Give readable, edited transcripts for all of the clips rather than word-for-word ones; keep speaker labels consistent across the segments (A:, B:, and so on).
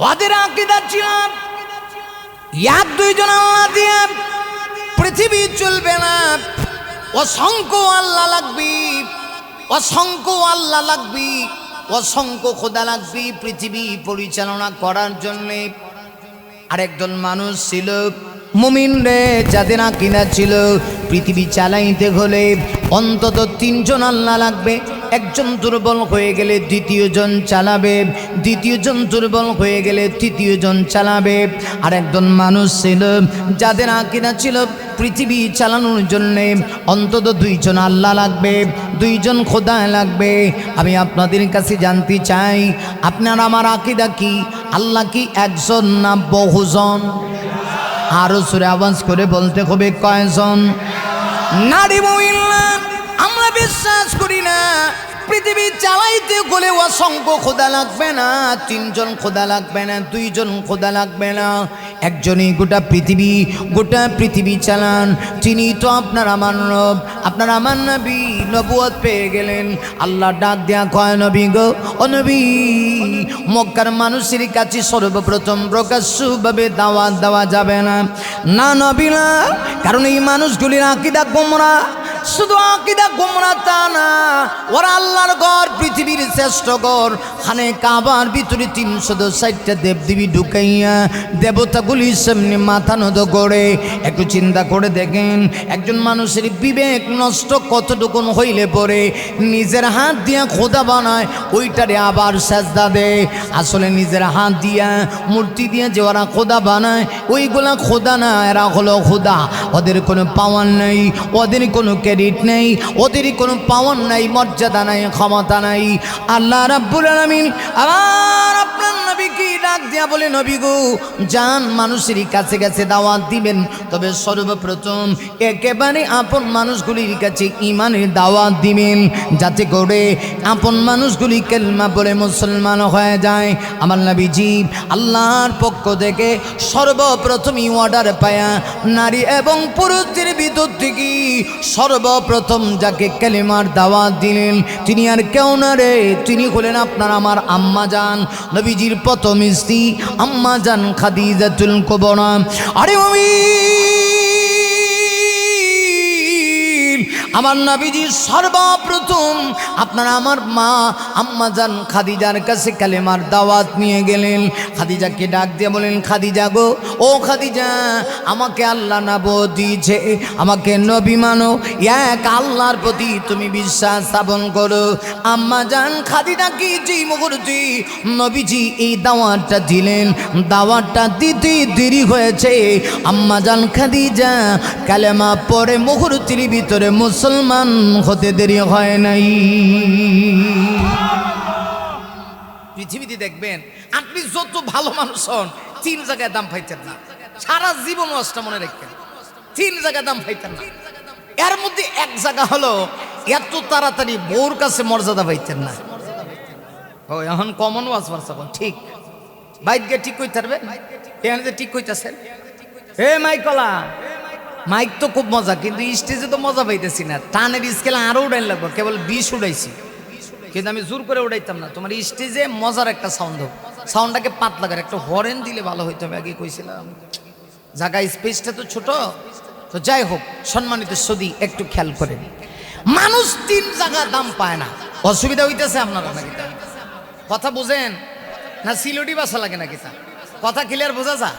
A: ওদের আকীদা ছিল এক দুইজন আল্লাহ দিয়ে পৃথিবী চলবে না, অসংখ্য আল্লাহ লাগবে, অসংখ্য আল্লাহ লাগবে, অসংখ্য খোদা লাগবে পৃথিবী পরিচালনা করার জন্যে। আরেকজন মানুষ ছিল মুমিন রে, যাদের আকীদা ছিল পৃথিবী চালাইতে হলে অন্তত তিনজন আল্লাহ লাগবে। একজন দুর্বল হয়ে গেলে দ্বিতীয়জন চালাবে, দ্বিতীয়জন দুর্বল হয়ে গেলে তৃতীয়জন চালাবে। আর একজন মানুষ ছিল যাদের আকীদা ছিল পৃথিবী চালানোর জন্যে অন্তত দুইজন আল্লাহ লাগবে, দুইজন খোদা লাগবে। আমি আপনাদের কাছে জানতে চাই, আপনার আমার আকীদা কি? আল্লাহ কি একজন না বহুজন? আরো সুরে আওয়াজ করে বলতে হবে, কয়জন? নারী মহিলা আমরা বিশ্বাস করি না পৃথিবী চালাইতে গেলে অসংখ্য খোদা লাগবে না, তিনজন খোদা লাগবে না, দুইজন খোদা লাগবে না, একজনই গোটা পৃথিবী চালান। তিনি তো আপনার আমার রব, আপনার আমার নবী। নবুয়ত পেয়ে গেলেন, আল্লাহ ডাক দেয়া কয়, নবী গো, ও নবী, মক্কার মানুষের কাছে সর্বপ্রথম প্রকাশ্যভাবে দাওয়াত দেওয়া যাবে না, না নবী না, কারণ এই মানুষগুলির আকীদা গোমরাহ। শুধু আকীদা গোমরাহ তা না, ওরা আল্লাহর ঘর, পৃথিবীর শ্রেষ্ঠ ঘর খানে কাবার ভিতরে 360টা দেবদেবী ঢুকাইয়া দেবতাগুলির সামনে মাথা নত করে। একটু চিন্তা করে দেখেন, একজন মানুষের বিবেক নষ্ট কতটুকুন হইলে পরে নিজের হাত দিয়া খোদা বানায়, ওইটারে আবার সেজদা দেয়। আসলে নিজের হাত দিয়া মূর্তি দিয়া যে ওরা খোদা বানায়, ওইগুলা খোদা না, এরা হলো খোদা। ওদের কোনো পাওয়ার নেই, ওদের কোনো ক্রেডিট নেই, ওদের কোনো পাওয়ার নাই, মর্যাদা নাই, ক্ষমতা নাই। আল্লাহ রাব্বুল আলামিন আবার আপনার নবীকে ডাক দিয়া বলে, নবী গো, যান মানুষের কাছে কাছে দাওয়াত দিবেন, তবে সর্বপ্রথম একেবারে আপন মানুষগুলির কাছে ঈমানের দাওয়াত দিবেন, যাতে করে আপন মানুষগুলি কালেমা পড়ে মুসলমান হয়ে যায়। আমার নবীজি আল্লাহর পক্ষ থেকে সর্বপ্রথমই অর্ডার পায়া নারী এবং পুরুষদের ভিতর থেকে সর্বপ্রথম যাকে কালেমার দাওয়াত দিলেন তিনি আর কেউ না রে, তিনি হলেন আপনার আমার আম্মা জান, নবীজির প্রথম স্ত্রী আম্মা জান খাদিজাতুল কুবরা। আরে আমার নবীজি সর্বপ্রথম আপনার আমার মা আম্মা জান খাদিজার কাছে কালেমার দাওয়াত নিয়ে গেলেন। খাদিজাকে ডাক দিয়ে বলেন, খাদিজা গো, ও খাদিজা, আমাকে আল্লাহ নবুয়ত দিয়েছে, আমাকে নবী মানো, এক আল্লাহর প্রতি তুমি বিশ্বাস স্থাপন করো। আম্মা জান খাদিজা কি যে মুহূর্তে নবীজি এই দাওয়াতটা দিলেন, দাওয়াতটা দিতে দেরি হয়েছে, আম্মা জান খাদিজা কালেমা পড়ে মুহূর্তের ভিতরে মুসলমান হতে দেরি হয় নাই। পৃথিবীতে দেখবেন আপনি যত ভালো মানুষ হন, 3 জায়গায় দাম পাইতেন না, সারা জীবন ওয়াজটা মনে রাখবেন, 3 জায়গায় দাম পাইতেন না। এর মধ্যে এক জায়গা হলো এত তাড়াতাড়ি বউর কাছে মর্যাদা পাইতেন না। ও এখন কমন ওয়াজ মারছে, ঠিক বাইক ঠিক কইতে পারবে, এখানে যে ঠিক কইতেছেন, হে মাইকলা, মাইক তো খুব মজা, কিন্তু স্টেজে তো মজা পাইতেছি না, টানের স্কেলে আরো উড়াই লাগবো, কেবল 20 উড়াইছি, কিন্তু আমি জোর করে উড়াইতাম না। তোমার স্টেজে মজার একটা সাউন্ড হোক, সাউন্ডটাকে পাতলা করে একটা হরেন দিলে ভালো হইতো, আমি আগে কইছিলাম। জায়গা স্পেসটা তো ছোট, তো যাই হোক, সম্মানিত সদী একটু খেয়াল করেন, মানুষ 3 জায়গা দাম পায় না। অসুবিধা হইতেছে আপনারা নাকি? কথা বুঝেন না? সিলটি বাসা লাগে নাকি? তা কথা ক্লিয়ার বোঝা যা?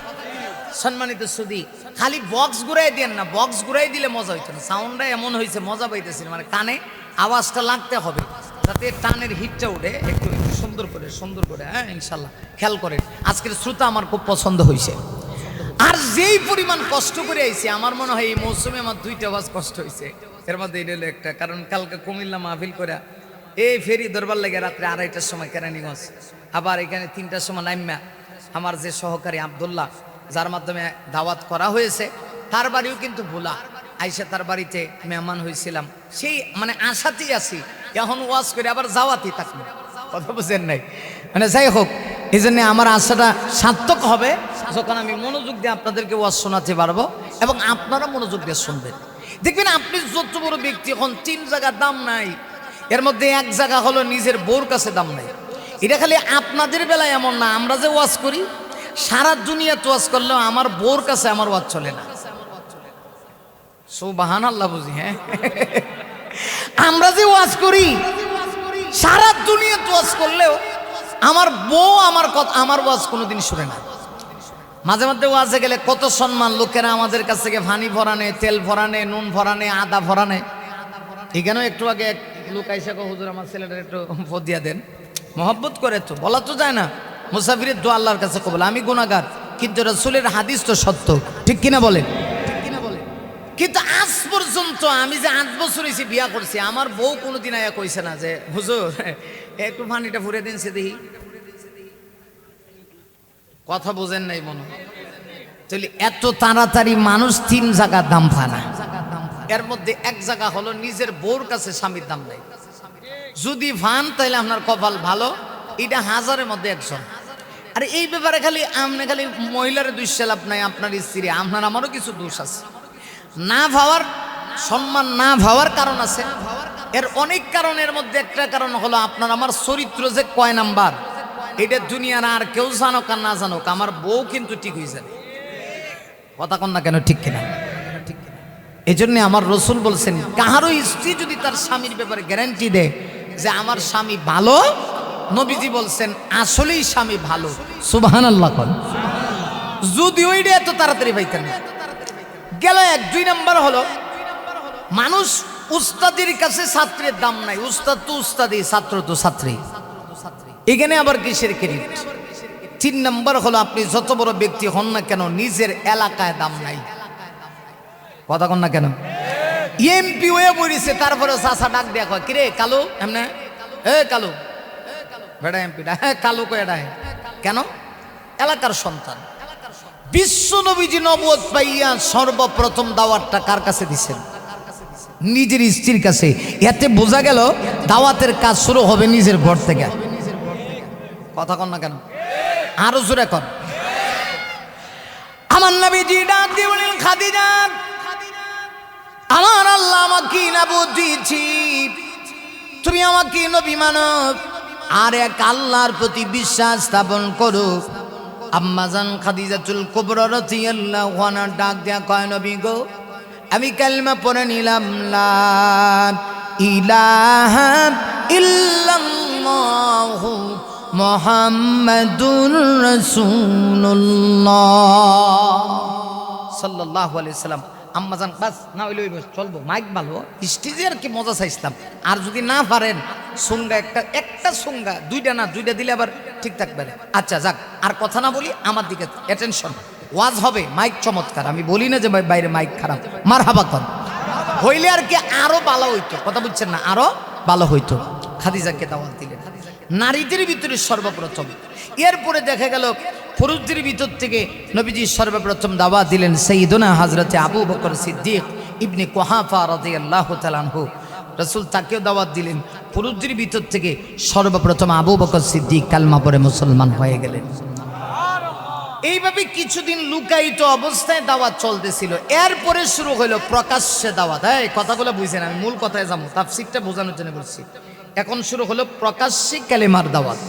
A: সম্মানিত সুদী, খালি বক্স ঘুরাই দেন না, বক্স ঘুরাই দিলে মজা হইতো না, সাউন্ডটা এমন হয়েছে মজা পাইতেছি, মানে কানে আওয়াজটা লাগতে হবে, যাতে টানের হিটটা উঠে একটু সুন্দর করে। হ্যাঁ ইনশাল্লাহ খেয়াল করেন, আজকের শ্রোতা আমার খুব পছন্দ হয়েছে। আর যেই পরিমাণ কষ্ট করে আইছে, আমার মনে হয় এই মৌসুমে আমার 2টা আওয়াজ কষ্ট হয়েছে, এর মধ্যে এটা হলো একটা। কারণ কালকে কুমিল্লা মাহফিল করে এই ফেরি দরবার লাগে রাত্রে 2:30টার সময় কেরানীগঞ্জ, আবার এখানে 3টার সময় নাইমা আমার যে সহকারী আব্দুল্লাহ, যার মাধ্যমে দাওয়াত করা হয়েছে, তার বাড়িও কিন্তু ভোলা, আইসা তার বাড়িতে মেহমান হয়েছিলাম, সেই মানে আশাতেই আছি এখন ওয়াজ করে আবার যাওয়াতেই থাকবো, কথা বুঝেন নাই? মানে যাই হোক, এই জন্য আমার আশাটা সার্থক হবে যখন আমি মনোযোগ দিয়ে আপনাদেরকে ওয়াজ শোনাতে পারবো এবং আপনারা মনোযোগ দিয়ে শুনবেন। দেখবেন আপনি যত বড় ব্যক্তি, এখন 3 জায়গার দাম নাই, এর মধ্যে এক জায়গা হলো নিজের বউর কাছে দাম নাই। এটা খালি আপনাদের বেলায় এমন না, আমরা যে ওয়াজ করি সারা দুনিয়া ওয়াজ করলেও আমার বউর কাছে আমার ওয়াজ চলে না। সুবহানাল্লাহ বুঝি। হ্যাঁ, আমরা যে ওয়াজ করি সারা দুনিয়া ওয়াজ করলেও আমার বউ আমার কথা, আমার ওয়াজ কোনোদিন শুনে না। মাঝে মধ্যে ওয়াজে গেলে কত সম্মান, লোকেরা আমাদের কাছ থেকে ফানি ভরানে, তেল ভরানে, নুন ভরানে, আদা ভরানে। এখানেও একটু আগে এক লোক আইসা কো, হুজুর আমার ছেলেটার একটু ফদিয়া দেন। মহব্বত করে তো বলা তো যায় না। মুসাফিরের দোয়া আল্লাহর কাছে কবুল। আমি গুনাহগার, কিন্তু রাসূলের হাদিস তো সত্য, ঠিক কিনা বলেন? কিন্তু আজ পর্যন্ত আমি যে 8 বছর হয়েছি বিয়া করছি, আমার বউ কোনোদিন আয়া কইছে না যে হুজুর একটু পানিটা ফুরে দিন সে দেখি। কথা বোঝেন নাই মনে হয়। তাহলে এত তাড়াতাড়ি মানুষ 3 জায়গার দাম পায় না। এর মধ্যে এক জায়গা হলো নিজের বউর কাছে স্বামীর দাম নাই। যদি ভান তাহলে আপনার কপাল ভালো, এটা 1000-এর মধ্যে 1জন। আর এই ব্যাপারে খালি আপনি খালি মহিলার দোষ লাভ নাই, আপনার স্ত্রী, আপনার আমারও কিছু দোষ আছে। না ভাবার সম্মান না ভাবার কারণ আছে, এর অনেক কারণের মধ্যে একটা কারণ হলো আপনার আমার চরিত্র যে কয় নাম্বার, এটা দুনিয়ার আর কেউ জানুক আর না জানুক, আমার বউ কিন্তু ঠিক হয়ে যাবে। কথা কন না কেন, ঠিক কিনা? এই জন্য আমার রসুল বলছেন, কাহারও স্ত্রী যদি তার স্বামীর ব্যাপারে গ্যারান্টি দেয় যে আমার স্বামী ভালো, নবীজি বলছেন আসলেই স্বামী ভালো। সুবহানাল্লাহ কোন। যদি ওইটা এত তাড়াতাড়ি পাইতেন না। গেল 1-2 নাম্বার হলো মানুষ উস্তাদের কাছে ছাত্রের দাম নাই। উস্তাদ তো উস্তাদি, ছাত্র তো ছাত্রী। এখানে আবার কিসের ক্রেডিট? 3 নাম্বার হলো আপনি যত বড় ব্যক্তি হন না কেন, নিজের এলাকায় দাম নাই। কথা কন না কেন? এমপি হয়ে পড়েছে, তারপরে চাষা ডাক দেয়া কয়, কিরে কালু, এমনে এ কালু বেড়া এমপি ডা, হ্যাঁ কালু কয় ডায় কেন? এলাকার সন্তান। বিশ্ব নবীজি নবুয়ত পাইয়া সর্বপ্রথম দাওয়াতটা কার কাছে দিছেন? নিজের স্ত্রীর কাছে। এতে বোঝা গেল দাওয়াতের কাজ শুরু হবে নিজের ঘর থেকে। কথা কন না কেন? আরো জোরে কর। আমার নবীজি ডাক দিয়ে বলেন, খাদিজা, আমার আল্লাহ আমাকে নবুয়ত দিয়েছি, তুমি আমাকে নবী মানো আর এক আল্লাহর প্রতি বিশ্বাস স্থাপন করো। আম্মাজান খাদিজাতুল কুবরা রাদিয়াল্লাহু আনহা ডাক দেয়া কয়, নবী গো, আমি কালেমা পড়ে নিলাম, লা ইলাহা ইল্লাল্লাহু মুহাম্মাদুর রাসূলুল্লাহ সাল্লাল্লাহু আলাইহি সাল্লাম। আম্মাজান বাস না হইলে চলবো, মাইক ভালো, স্টেজে আর কি মজা চাইছিলাম। আর যদি না পারেন সুঙ্গা একটা সুঙ্গা, 2টা না, 2টা দিলে আবার ঠিক থাকবে না। আচ্ছা যাক, আর কথা না বলি, আমার দিকে অ্যাটেনশন। ওয়াজ হবে, মাইক চমৎকার, আমি বলি না যে বাইরে মাইক খারাপ। মারহাবা কর হইলে আর কি আরো ভালো হইতো। কথা বুঝছেন না? আরো ভালো হইতো। খাদিজাকে দাওয়াত দিলেন নারীদের ভিতরে সর্বপ্রথম। এরপরে দেখা গেল পুরুষদের ভিতর থেকে নবীজি সর্বপ্রথম দাওয়াত দিলেন সাইয়্যিদুনা হযরতে আবু বকর সিদ্দিক ইবনে কুহাফা রাদিয়াল্লাহু তাআলা আনহু। রাসূল তাকেও দাওয়াত দিলেন। পুরুষদের ভিতর থেকে সর্বপ্রথম আবু বকর সিদ্দিক কালমা পড়ে মুসলমান হয়ে গেলেন। এইভাবে কিছুদিন লুকায়িত অবস্থায় দাওয়াত চলতেছিল। এরপরে শুরু হলো প্রকাশ্যে দাওয়াত। এই কথাগুলো বুঝছেন, আমি মূল কথায় যাবো, তাফসীরটা বোঝানোর জন্য বলছি। এখন শুরু হলো প্রকাশ্যে কালেমার দাওয়াত।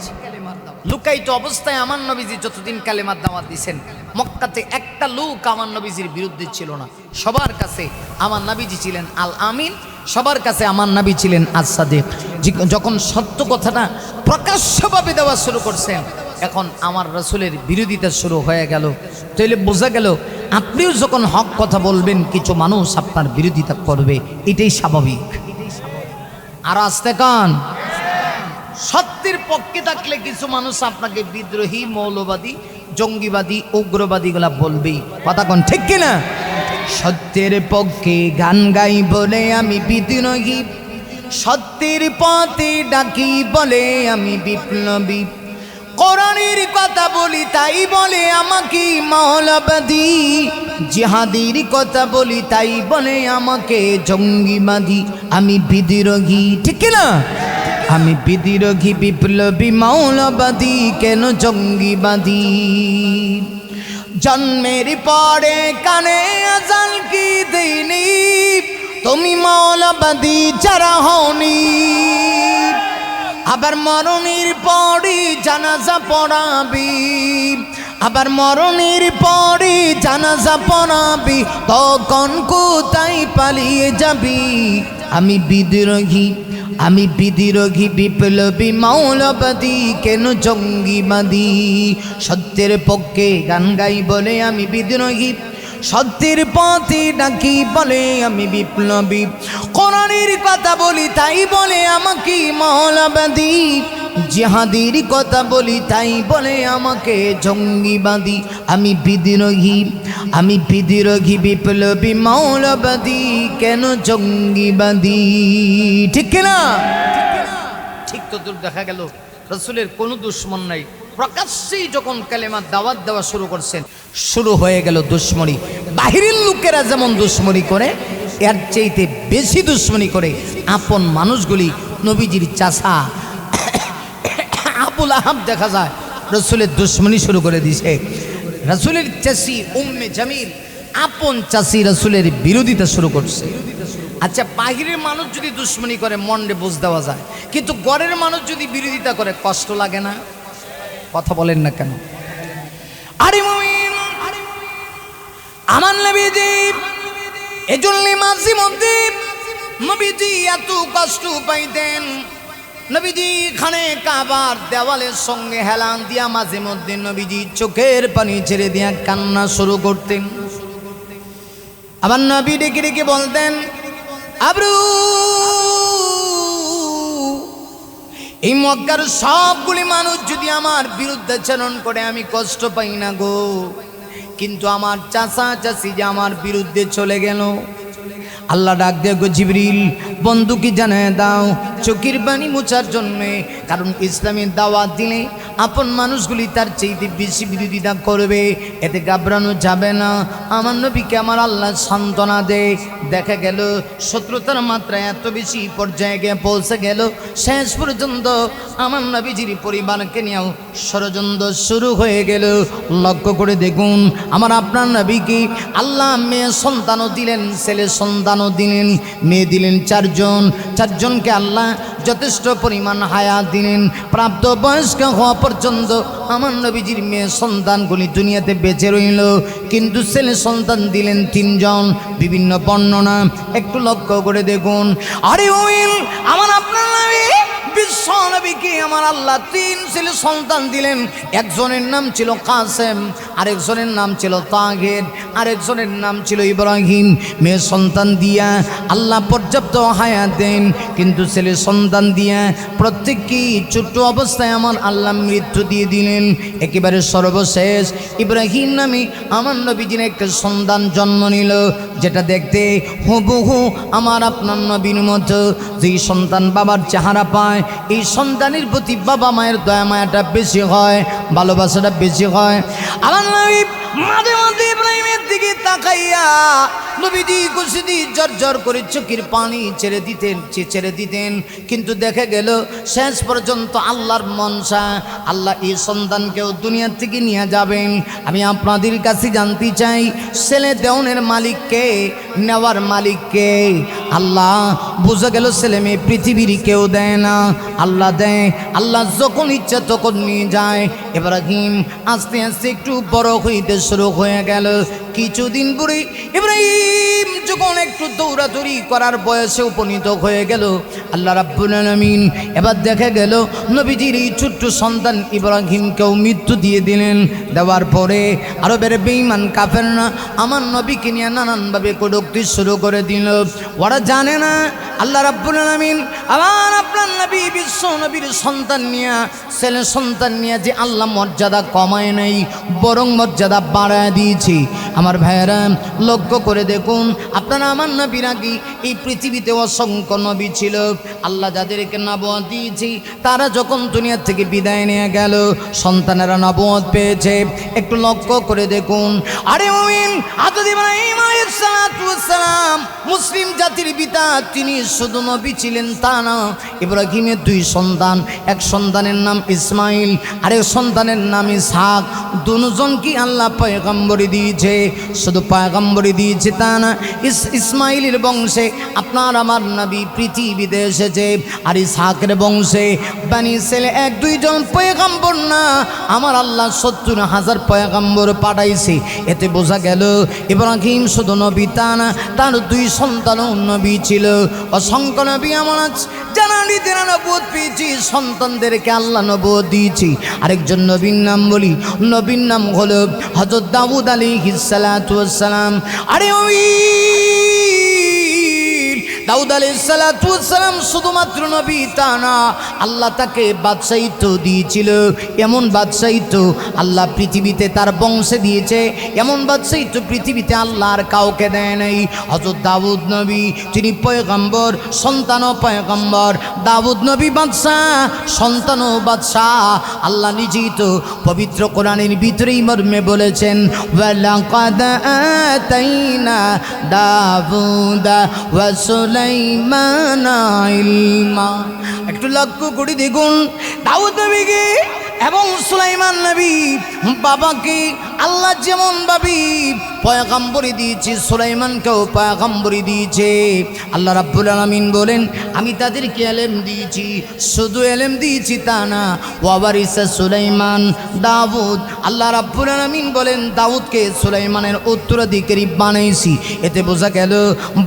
A: লুকায়িত অবস্থায় আমার নবীজি যতদিন কালেমার দাওয়াত দিয়েছেন, মক্কাতে একটা লোক আমার নবীজির বিরুদ্ধে ছিল না। সবার কাছে আমার নবীজি ছিলেন আল আমিন, সবার কাছে আমার নবী ছিলেন আস-সাদিক। যখন সত্য কথাটা প্রকাশ্যভাবে দেওয়া শুরু করছেন, এখন আমার রাসূলের বিরোধিতা শুরু হয়ে গেল। তাইলে বোঝা গেল আপনিও যখন হক কথা বলবেন, কিছু মানুষ আপনার বিরোধিতা করবে, এটাই স্বাভাবিক। আর আস্তে কান, সত্যের পক্ষে থাকলে কিছু মানুষ আপনাকে বিদ্রোহী, মৌলবাদী, জঙ্গিবাদী, উগ্রবাদী গুলা বলবেই। কথা কোন ঠিক কিনা? সত্যের পক্ষে গান গাই বলে আমি বিদ্রোহী, সত্যের পথে ডাকি বলে আমি বিপ্লবী, কোরআনের কথা বলি তাই বলে আমাকে মৌলবাদী, জিহাদির কথা বলি তাই বলে আমাকে জঙ্গিবাদী। আমি বিদ্রোহী, ঠিক না? আমি বিদ্রোহী, বিপ্লবী, মৌলবাদী, কেন জঙ্গিবাদী? জন্মের পরে কানে আজান কি দেইনি, তুমি মৌলবাদী যারা হওনি। আবার মরণের পরে জানাজা পড়াবি, আবার মরণের পরে জানাজা পড়াবি, তখন কোথায় পালিয়ে যাবি? আমি বিদ্রোহী, আমি বিদ্রোহী বিপ্লবী মৌলবাদী, কেন জঙ্গিবাদী? সত্যের পক্ষে গান গাই বলে আমি বিদ্রোহী, সত্যের পথে ডাকি বলে আমি বিপ্লবী, কোরআনের কথা বলি তাই বলে আমাকে মৌলবাদী, জিহাদের কথা বলি তাই বলে আমাকে জঙ্গিবাদী। আমি বিদ্রোহী, আমি বিদ্রোহী বিপ্লবী মৌলবাদী, কেন জঙ্গিবাদী? ঠিক কিনা? ঠিক তো দূর দেখা গেল রাসূলের কোনো দুশ্মন নাই, প্রকাশ্যেই যখন কালেমার দাওয়াত দেওয়া শুরু করছেন শুরু হয়ে গেল দুশ্মনী। বাহিরের লোকেরা যেমন দুশ্মনী করে এর চাইতে বেশি দুশ্মনী করে আপন মানুষগুলি। নবীজির চাচা আবুল আহাব দেখা যায় রাসূলের দুশ্মনী শুরু করে দিছে। রাসূলের চাচি উম্মে জামিল আপন চাচি রাসূলের বিরোধিতা শুরু করছে। আচ্ছা, বাহিরের মানুষ যদি দুশ্মনী করে মনে বুঝ দেওয়া যায়, কিন্তু ঘরের মানুষ যদি বিরোধিতা করে কষ্ট লাগে না? কথা বলেন না কেন? আরে মুমিন, আমার নবীজি এজন্য মাঝে মধ্যে নবীজি এত কষ্ট পাইতেন। নবীজি খানে কাবার দেওয়ালের সঙ্গে হেলান দিয়া মাঝে মধ্যে নবীজি চোখের পানি ছেড়ে দিয়া কান্না শুরু করতেন। আবার নবী ডেকে ডেকে বলতেন, আবরু, এই মক্কার সবগুলি মানুষ যদি আমার বিরুদ্ধাচরণ করে আমি কষ্ট পাই না গো, কিন্তু আমার চাচা চাচি যে আমার বিরুদ্ধে চলে গেল। আল্লাহ ডাক দিয়ে গো জিবরিল, বন্ধুকে জানায় দাও চোখের পানি মোছার জন্যে, কারণ ইসলামের দাওয়াত দিলে আপন মানুষগুলি তার চাইতে বেশি বিরোধিতা করবে, এতে ঘাবড়ানো যাবে না। আমার নবীকে আমার আল্লাহ সান্ত্বনা দেয়। দেখা গেল শত্রুতার মাত্রা এত বেশি পর্যায়ে গিয়ে পৌঁছে গেল, শেষ পর্যন্ত আমার নবীজির পরিবারকে নিয়েও ষড়যন্ত্র শুরু হয়ে গেল। লক্ষ্য করে দেখুন, আমার আপনার নবীকে আল্লাহ মেয়ে সন্তানও দিলেন, ছেলে সন্তানও দিলেন, মেয়ে দিলেন চারজনকে আল্লাহ যথেষ্ট পরিমাণ হায়াত দিলেন। প্রাপ্ত বয়স্ক হওয়া পর্যন্ত আমার নবীজির মেয়ে সন্তানগুলি দুনিয়াতে বেঁচে রইল, কিন্তু ছেলে সন্তান দিলেন 3 জন। বিভিন্ন বর্ণনা একটু লক্ষ্য করে দেখুন। আরে ওইল, আমার আপনার নবী বিশ্ব নবীকে আমার আল্লাহ 3 ছেলে সন্তান দিলেন। একজনের নাম ছিল কাসেম, আরেকজনের নাম ছিল তাগের, আরেকজনের নাম ছিল ইব্রাহিম। মেয়ে সন্তান দিয়া আল্লাহ পর্যাপ্ত হায়াত দেন, কিন্তু ছেলে সন্তান দিয়া প্রত্যেককেই ছোট্ট অবস্থায় আমার আল্লাহ মৃত্যু দিয়ে দিলেন। একেবারে সর্বশেষ ইব্রাহিম নামে আমার নবীজির একটা সন্তান জন্ম নিল, যেটা দেখতে হুবহু আমার আপনার নবীর মতো। যেই সন্তান বাবার চেহারা পায়, এই সন্তানের প্রতি বাবা মায়ের দয়া মায়াটা বেশি হয়, ভালোবাসাটা বেশি হয়। আমার নবী মাঝে মাঝে ইব্রাহিমের দিকে তাকাইয়া নবীজি খুশিদি ঝরঝর করে চোখের পানি ছেড়ে দিতেন। কিন্তু দেখা গেল শেষ পর্যন্ত আল্লাহর মনসা, আল্লাহ এই সন্তানকেও দুনিয়া থেকে নিয়ে যাবেন। আমি আপনাদের কাছে জানতে চাই, ছেলে দেওয়ানের মালিককে, নেওয়ার মালিককে? আল্লাহ। বোঝা গেল ছেলে মেয়ে পৃথিবীর কেউ দেয় না, আল্লাহ দেয়। আল্লাহ যখন ইচ্ছা তখন নিয়ে যায়। ইব্রাহিম আস্তে আস্তে একটু বড় হইতে শুরু হয়ে গেল। কিছুদিন পরে ইব্রাহিম যখন একটু দৌড়াদৌড়ি করার বয়সে উপনীত হয়ে গেল, আল্লাহ রাব্বুল আলামিন এবার দেখা গেল নবীজির এই ছোট্ট সন্তান ইব্রাহিমকেও মৃত্যু দিয়ে দিলেন। দেওয়ার পরে আরবের বেঈমান কাফেররা আমার নবীকে নিয়ে নানানভাবে কটূক্তি শুরু করে দিল। ওরা জানে না আল্লাহ রাব্বুল আলামিন আমার আপনার নবী বিশ্ব নবীর সন্তান নিয়ে, ছেলে সন্তান নিয়ে যে আল্লাহ মর্যাদা কমায় নাই, বরং মর্যাদা বাড়ায় দিয়েছি। আমার ভাইয়েরা লক্ষ্য করে দেখুন, আপনারা আমার নবীর আগে এই পৃথিবীতে অসংখ্য নবী ছিল। আল্লাহ যাদেরকে নবুয়ত দিয়েছি, তারা যখন দুনিয়া থেকে বিদায় নিয়ে গেল, সন্তানেরা নবুয়ত পেয়েছে। একটু লক্ষ্য করে দেখুন। আরে মুমিন, হযরত ইব্রাহিম আলাইহিস সালাতু ওয়াস সালাম মুসলিম জাতির পিতা, তিনি শুধু নবী ছিলেন তা না। ইব্রাহিমের 2 সন্তান, এক সন্তানের নাম ইসমাইল, আরেক সন্তানের নাম ইসহাক। দুজনকে আল্লাহ পয়গম্বরী দিয়েছে। শুধু পয়গম্বরী দিয়েছে তা না, ইসমাইলের বংশে আপনার আমার নবী পৃথিবীতে এসেছে। আর ইসহাকের বংশে বানি ইসরাইল 1-2 জন পয়গম্বর না, আমার আল্লাহ 70,000 পয়গম্বর পাঠাইছে। এতে বোঝা গেল ইব্রাহিম শুধু নবী তা না, তার 2 সন্তানও নবী ছিল। অসংখ্য নবী এমন আছে যারা নিজের নবুয়ত পেয়েছি, সন্তানদেরকে আল্লাহ নবুয়ত দিয়েছি। আরেকজন নবীর নাম বলি, নবীর নাম হলো হযরত দাউদ আলাইহিস সালাতু ওয়াস সালাম। আরে ওই দাউদ আলাইহিস সালাতু ওয়াস সালাম শুধুমাত্র নবী তা না, আল্লাহ তাকে বাদশাহিত্ব দিয়েছিল। এমন বাদশাহিত্ব আল্লাহ পৃথিবীতে তার বংশে দিয়েছে, এমন বাদশাহিত্ব পৃথিবীতে আল্লাহ আর কাউকে দেয় নাই। হযরত দাউদ নবী তিনি পয়গম্বর, সন্তানও পয়গম্বর। দাউদ নবী বাদশাহ, সন্তানও বাদশাহ। আল্লাহ নিজেই তো পবিত্র কোরআনের ভিতরেই মর্মে বলেছেন, ওয়ালাকাদ আতাইনা দাউদা ওয়া সুলাইমানা ইলমা। একটু লক্ষ্য করে দেখুন, দাউদ নবীকে এবং সুলাইমান নবী বাবাকে আল্লাহ যেমন ভাবে পয়গম্বরি দিয়েছে, সুলাইমানকেও পয়গম্বরি দিয়েছে। আল্লাহ রাব্বুল আলামিন বলেন, আমি তাদেরকে ইলম দিয়েছি। শুধু ইলম দিয়েছি তা না, ওয়ারিসা সুলাইমান দাউদ। আল্লাহ রাব্বুল আলামিন বলেন, দাউদকে সুলাইমানের উত্তরাধিকারী বানাইছি। এতে বোঝা গেল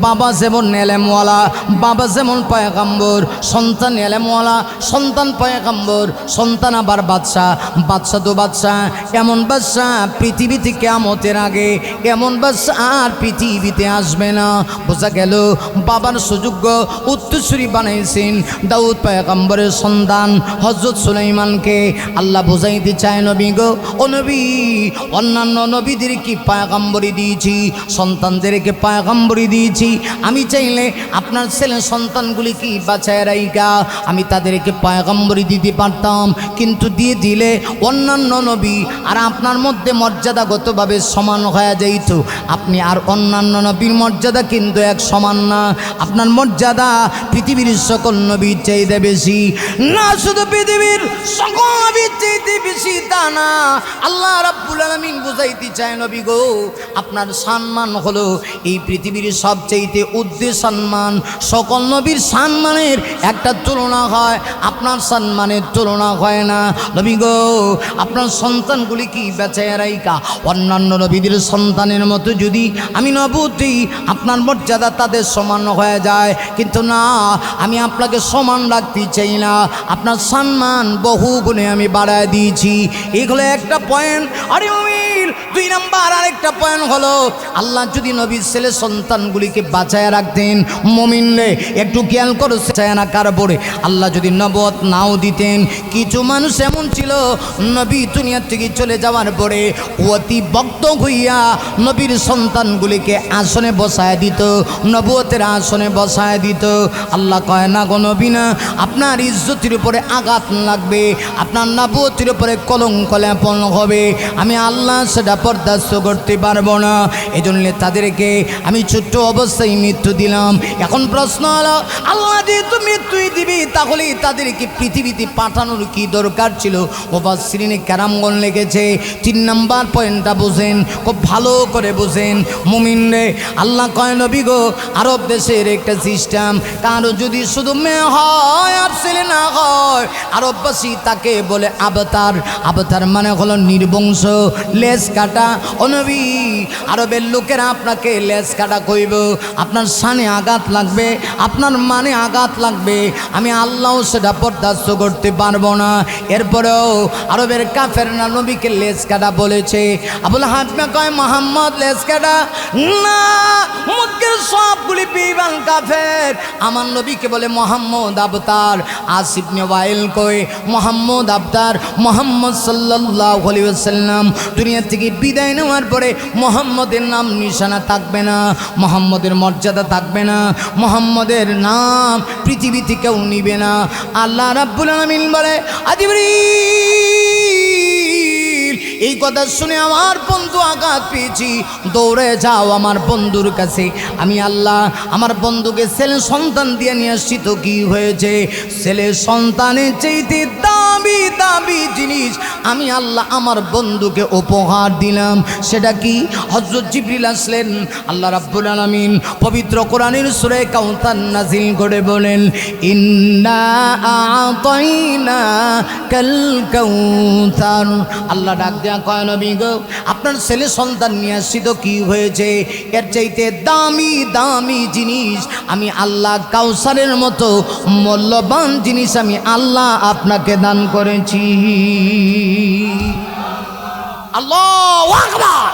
A: বাবা যেমন ইলমওয়ালা, বাবা যেমন পয়গম্বর, সন্তান ইলমওয়ালা, সন্তান পয়গম্বর, সন্তান আবার বাদশা। বাদশা তো বাদশা, এমন বাদশা পৃথিবীতে কিয়ামতের আগে এমন বাদশা আর পৃথিবীতে আসবে না। বোঝা গেল বাবার সুযোগ্য উত্তরসূরি বানাইছেন দাউদ পয়গম্বরের সন্তান হযরত সুলাইমানকে। আল্লাহ বোঝাইতে চায়, নবী গো, ও নবী, অন্যান্য নবীদেরকে পয়গম্বরি দিয়েছি, সন্তানদেরকে পয়গম্বরি দিয়েছি। আমি চাইলে আপনার ছেলে সন্তানগুলি কি বাঁচায় রাইকা আমি তাদেরকে পয়গম্বরি দিতে পারতাম, কিন্তু দিয়ে দিলে অন্যান্য নবী আর আপনার মধ্যে মর্যাদাগতভাবে সমান হয়ে যাইত। আপনি আর অন্যান্য নবীর মর্যাদা কিন্তু এক সমান না। আপনার মর্যাদা পৃথিবীর সকল নবীর চাইতে বেশি না, শুধু পৃথিবীর সকল নবীর চাইতে বেশি তা না। আল্লাহ রাব্বুল আলামিন বুঝাইতে চায়, নবী গো, আপনার সম্মান হলো এই পৃথিবীর সবচাইতে উর্ধ্বে সম্মান। সকল নবীর সম্মানের একটা তুলনা হয়, আপনার সম্মানের তুলনা হয় না। নবী গো, আপনার সন্তানগুলি কি বেঁচে রাইকা অন্যান্য নবীদের সন্তানের মতো যদি আমি নবুতি, আপনার মর্যাদা তাদের সমান হয়ে যায়। কিন্তু না, আমি আপনাকে সমান রাখতে চাই না, আপনার সম্মান বহু গুণে আমি বাড়ায় দিয়েছি। এগুলো একটা পয়েন্ট। আরে 2 নাম্বার আরেকটা পয়েন্ট হলো, আল্লাহ যদি নবীর ছেলে সন্তানগুলিকে বাঁচায় রাখতেন, মুমিনরে একটু খেয়াল করে চায় না কার পরে, আল্লাহ যদি নবুয়ত নাও দিতেন, কিছু মানুষ এমন ছিল নবী দুনিয়া থেকে চলে যাওয়ার পরে অতি ভক্ত হইয়া নবীর সন্তানগুলিকে আসনে বসায় দিত, নবুয়তের আসনে বসায় দিত। আল্লাহ কয়, না গো নবী না, আপনার ইজ্জতের উপরে আঘাত লাগবে, আপনার নবুয়তের উপরে কলঙ্ক লেপন হবে, আমি আল্লাহ সেটা বরদাস্ত করতে পারবো না। এজন্য তাদেরকে আমি ছোট্ট অবস্থায় মৃত্যু দিলাম। এখন প্রশ্ন হলো, আল্লাহ যেহেতু মৃত্যুই দিবি, তাহলে তাদেরকে পৃথিবীতে পাঠানোর কি দরকার ছিল? মুফাসসিরিনে কেরামগণ লিখেছে, 3 নাম্বার পয়েন্টটা বুঝেন, খুব ভালো করে বুঝেন মুমিন রে। আল্লাহ কয়, নবী গো, আরব দেশের একটা সিস্টেম, কারো যদি শুধু মেয়ে হয় আর ছেলে না হয়, আরববাসী তাকে বলে আবতার। আবতার মানে হলো নির্বংশ, লেজ কাটা। ও নবী, আরবের লোকেরা আপনাকে লেজ কাটা কইব, আপনার শানে আঘাত লাগবে, আপনার মানে আঘাত লাগবে, আমি আল্লাহ সেটা বরদাস্ত করতে পারবো না। এরপরেও আরবের কাফেররা নবীকে লেজ কাটা বলেছে। আবুল হাবিব কয়, মোহাম্মদ লেজ কাটা না, মক্কার সবগুলি বেঈমান কাফের আমার নবীকে বলে মোহাম্মদ আবতার। আসিফ ইবনে ওয়াইল কয়, মোহাম্মদ আবতার, মোহাম্মদ সাল্লাল্লাহু আলাইহি ওয়াসাল্লাম দুনিয়া থেকে বিদায় নেওয়ার পরে মোহাম্মদের নাম নিশানা থাকবে না, মোহাম্মদের মর্যাদা থাকবে না, মোহাম্মদের নাম পৃথিবী থেকেও নিবে না। আল্লাহ রাব্বুল আলামিন বলে, জিবরিল, এই কথা শুনে আমার বন্ধু আঘাত পেয়েছি, দৌড়ে যাও আমার বন্ধুর কাছে। আমি আল্লাহ আমার বন্ধুকে ছেলে সন্তান দিয়ে নিয়ে আসছি, তো কি হয়েছে? ছেলে সন্তানের চাইতে দামি দামি জিনিস আমি আল্লাহ আমার বন্ধুকে উপহার দিলাম। সেটা কি? হযরত জিবরিল আসলেন, আল্লাহ রাব্বুল আলামিন পবিত্র কোরআনের সূরা কাউসার নাজিল করে বলেন, ইন্না আ'তাইনা কাল কাউসার। আল্লাহ ডাক দেয়া কয়, নবী গো আপনার ছেলে সন্তান নিয়ে আসছি তো কি হয়েছে? এর চাইতে দামি দামি জিনিস আমি আল্লাহ কাউসারের মতো মূল্যবান জিনিস আমি আল্লাহ আপনাকে দান করেছি। আল্লাহু আকবার।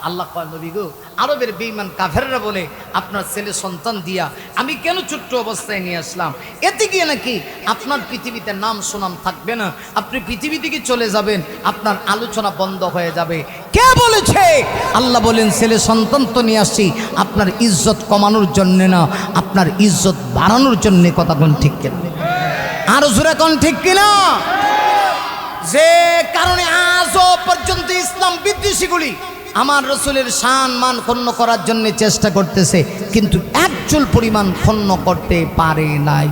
A: আল্লাহ কয়, নবী গো আরবের বেঈমান কাফেররা বলে আপনার ছেলে সন্তান দিয়া আমি কেন ছোট্ট অবস্থায় নিয়ে আসলাম? এতে গিয়ে নাকি আপনার পৃথিবীতে নাম সুনাম থাকবে না, আপনি পৃথিবী থেকে চলে যাবেন, আপনার আলোচনা বন্ধ হয়ে যাবে। কে বলেছে? আল্লাহ বলেন, ছেলে সন্তান তো নিয়ে আসছি আপনার ইজ্জত কমানোর জন্য না, আপনার ইজ্জত বাড়ানোর জন্য। কথা কোন ঠিক কিনা? আরো জোরে কোন ঠিক কিনা? যে কারণে আজও পর্যন্ত ইসলাম বিদ্বেষীগুলি আমার রসুলের শান মান ক্ষুণ্ণ করার জন্য চেষ্টা করতেছে, কিন্তু একচুল পরিমাণ ক্ষুণ্ণ করতে পারে নাই।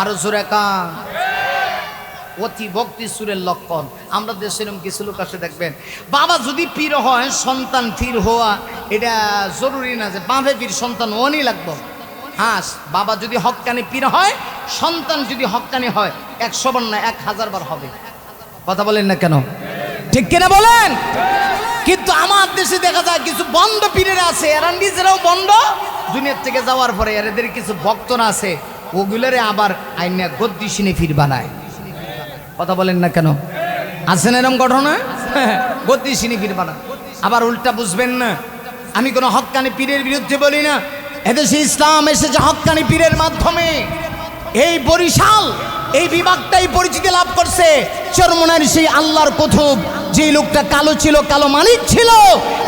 A: আরো জোরে কান। অতি ভক্তি সুরের লক্ষণ। আমরা দেশের কিছু লোক আসে দেখবেন, বাবা যদি পীর হয় সন্তান পীর হওয়া এটা জরুরি না যে বাপে পীর সন্তান ওনি লাগবে। হ্যাঁ, বাবা যদি হক্কানি পীর হয়, সন্তান যদি হক্কানি হয় 100 বার না 1000 বার হবে। কথা বলেন না কেন? ঠিক কিনা বলেন? কিন্তু আমার দেশে দেখা যায় কিছু বন্ড পীরেরা আছে, এরা নিজেরাও বন্ড, দুনিয়ার থেকে যাওয়ার পরে এদের কিছু ভক্তরা আছে, ওগুলোরে আবার আইনা গদ্দি সিনে পীর বানায়। কথা বলেন না কেন? আছে না এরকম ঘটনা? গদ্দি সিনে পীর বানায়। আবার উল্টা বুঝবেন না, আমি কোনো হক্কানি পীরের বিরুদ্ধে বলি না। এদেশে ইসলাম এসেছে হক্কানি পীরের মাধ্যমে। এই বরিশাল এই বিভাগটাই পরিচিতি লাভ করছে চরমনার সেই আল্লাহর কুতুব, যে লোকটা কালো ছিল, কালো মালিক ছিল,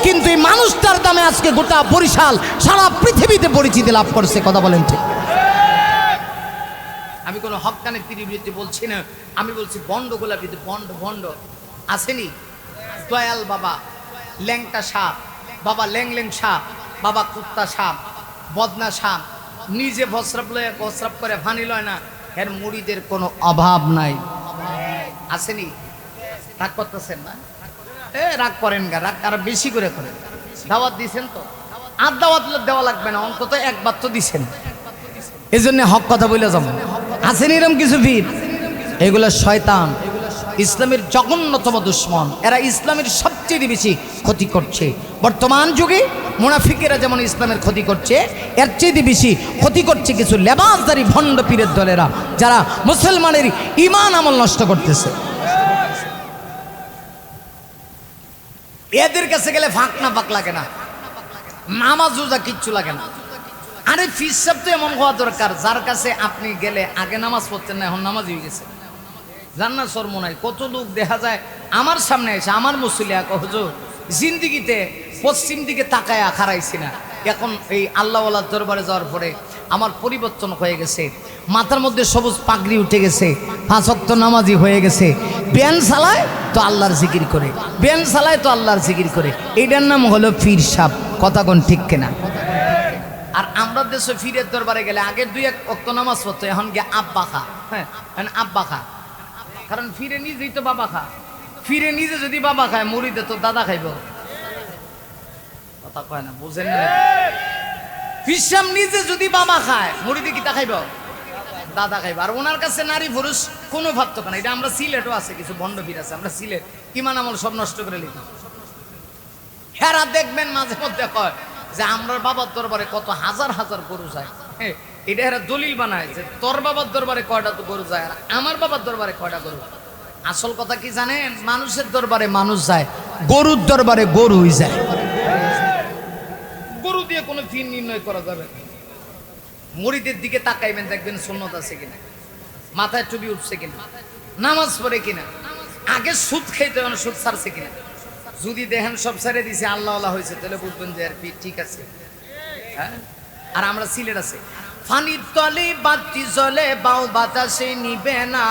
A: কিন্তু এই মানুষটার দামে আজকে গোটা বরিশাল সারা পৃথিবীতে পরিচিতি লাভ করছে। কথা বলেন ঠিক? আমি কোনো হক্কানি পীরের বিরুদ্ধে বলছি না, আমি বলছি বন্ড গোলার বিরুদ্ধে। বন্ড বন্ড আসেনি? দয়াল বাবা, ল্যাংটা সাপ বাবা, ল্যাং সাপ বাবা, কুত্তা সাপ, বদনা সাপ, নিজে প্রস্রাব করে ফানি লয় না, এর মুড়িদের কোনো অভাব নাই। আসেনি? রাগ করতেছেন না? রাগ করেন গা, রাগ আরো বেশি করে করেন। দাওয়াত দিছেন তো, আর দাওয়াত দেওয়া লাগবে না, অন্তত একবার তো দিছেন। এই জন্য হক কথা বলে যাব। আসেনি এরকম কিছু পীর? এগুলো শয়তান, ইসলামের জঘন্যতম দুশ্মন। এরা ইসলামের সবচেয়ে বেশি ক্ষতি করছে। বর্তমান যুগে মুনাফিকেরা যেমন ইসলামের ক্ষতি করছে, এর চেয়ে বেশি ক্ষতি করছে কিছু লেবাসদারি ভণ্ড পীরের দলেরা, যারা মুসলমানের ঈমান আমল নষ্ট করতেছে। এদের কাছে গেলে ফাঁক না ফাঁক লাগে না, নামাজ রোজা কিচ্ছু লাগে না। আরে ফিস সাহেব তো এমন হওয়া দরকার, যার কাছে আপনি গেলে আগে নামাজ পড়তেন না, এখন নামাজ হয়ে গেছে। জান্নাত শর্ম নাই। কত লোক দেখা যায় আমার সামনে এসে আমার মুসলিয়া হুজুর জিন্দিগিতে পশ্চিম দিকে তাকায় খারাইছি না, এখন এই আল্লাহওয়ালার দরবারে যাওয়ার পরে আমার পরিবর্তন হয়ে গেছে, মাথার মধ্যে সবুজ পাগড়ি উঠে গেছে, 5 ওয়াক্ত নামাজি হয়ে গেছে, ব্যান চালায় তো আল্লাহর জিকির করে, ব্যান চালায় তো আল্লাহর জিকির করে। এইটার নাম হলো পীর সাহেব। কথা কোন ঠিক কিনা? আর আমরা দেশে পীরের দরবারে গেলে আগে 2-1 ওয়াক্ত নামাজ পড়তো, এখন গিয়ে আব্বা খা। হ্যাঁ, আব্বা খা, কারণ ফিরে নিজেই তো বাবা খা। ফিরে নিজে যদি বাবা খায়, মুড়িদে তো দাদা খাইব। কথা কয় না, বুঝেন না? ফিসাম নিজে যদি বাবা খায়, মুড়িদে কি তা খাইব? দাদা খাইব। আর ওনার কাছে নারী পুরুষ কোনো পার্থক্য না। এটা আমরা সিলেটও আছে, কিছু ভণ্ড পীর আছে, আমরা সিলেট ইমান আমল সব নষ্ট করে লিখি। হেরা দেখবেন মাঝে মধ্যে কয় যে আমরা বাবার দরবারে কত হাজার হাজার গরু যায়। এটা এরা দলিল বানায় যে তোর বাবার দরবারে কয়টা তো গরু যায়, আর আমার বাবার দরবারে কয়টা গরু। আসল কথা কি জানেন? মানুষের দরবারে মানুষ যায়, গরুর দরবারে গরুই যায়। গরু দিয়ে কোনো ফি নির্ণয় করা যাবে না। মুরিদের দিকে তাকাইবেন, দেখবেন সুন্নত আছে কিনা, মাথায় টুপি উঠছে কিনা, নামাজ পড়ে কিনা, আগে সুদ খাইতে মানে সুদ ছাড়ছে কিনা। যদি দেখেন সব ছেড়ে দিছে, আল্লাহ আল্লাহ হয়েছে, তাহলে বুঝবেন যে আর কি ঠিক আছে। হ্যাঁ, আর আমরা সিলেট আছে, ফানির তলে বাতি জ্বলে বাউ বাতাসে নিবে না,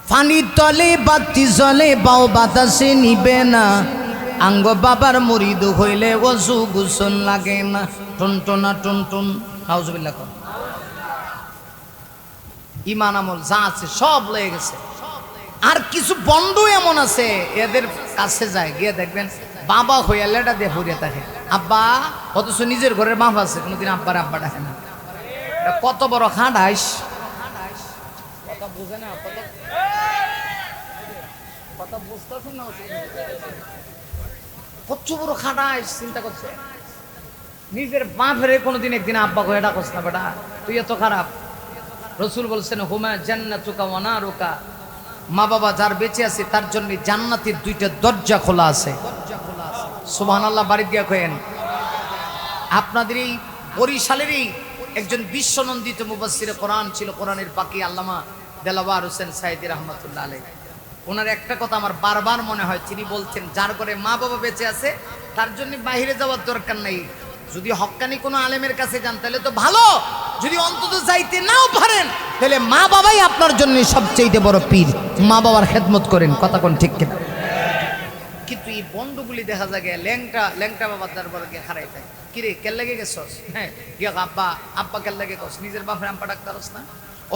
A: ফানির তলে বাতি জ্বলে বাউ বাতাসে নিবে না, আঙ্গ বাবার মুরিদ হইলে ওযু গোসল লাগে না। টুনটুনা টুনটুন, নাউজুবিল্লাহ। ইমান আমল যা আছে সব লয়ে গেছে। আর কিছু বন্ধু এমন আছে এদের কাছে যায় গিয়ে দেখবেন বাবা হইয়া লেটা দিয়ে পড়িয়া থাকে আব্বা, অথচ নিজের ঘরের বাবা আছে, কোনোদিন আব্বার আব্বা ডাকে না। কত বড় খাঁড়াইস, কথা বুঝে না, কথা বুঝতেছেন না, কত বড় খাঁড়াইস চিন্তা করছে। নিজের বাপের কোনোদিন একদিন আব্বা হয়ে ডাকস না, বেটা তুই এত খারাপ। রসুল বলছেন হুমা জান্নাতুকা ওয়া নারুকা, মা বাবা যার বেঁচে আছে তার জন্য জান্নাতের দুইটা দরজা খোলা আছে। সুবহানাল্লাহ বাড়ি দিয়া কয়েন। আপনাদের এই বরিশালেরই একজন বিশ্বনন্দিত মুফাসসিরে কোরআন ছিল, কোরআনের পাখি আল্লামা দেলাওয়ার হোসেন সাইদি রহমাতুল্লাহ আলাইহি। ওনার একটা কথা আমার বারবার মনে হয়, তিনি বলতেন যার ঘরে মা বাবা বেঁচে আছে তার জন্য বাইরে যাওয়ার দরকার নাই। যদি হক্কানি কোনো আলেমের কাছে যান তাহলে তো ভালো, যদি অন্তত যাইতে নাও পারেন তাহলে মা বাবাই আপনার জন্য সবচেয়ে বড় পীর। মা বাবার খেদমত করেন, কথা কোন ঠিক কিনা? কিন্তু এই বন্ধুগুলি দেখা যায় ল্যাংটা বাবার দরবারে গিয়ে হারাই পায়, কিরে কেল লেগে গেছস, হ্যাঁ গিয়া আব্বা আব্বা কেল লেগে গেছ, নিজের বাপের আব্বা ডাকতারস না।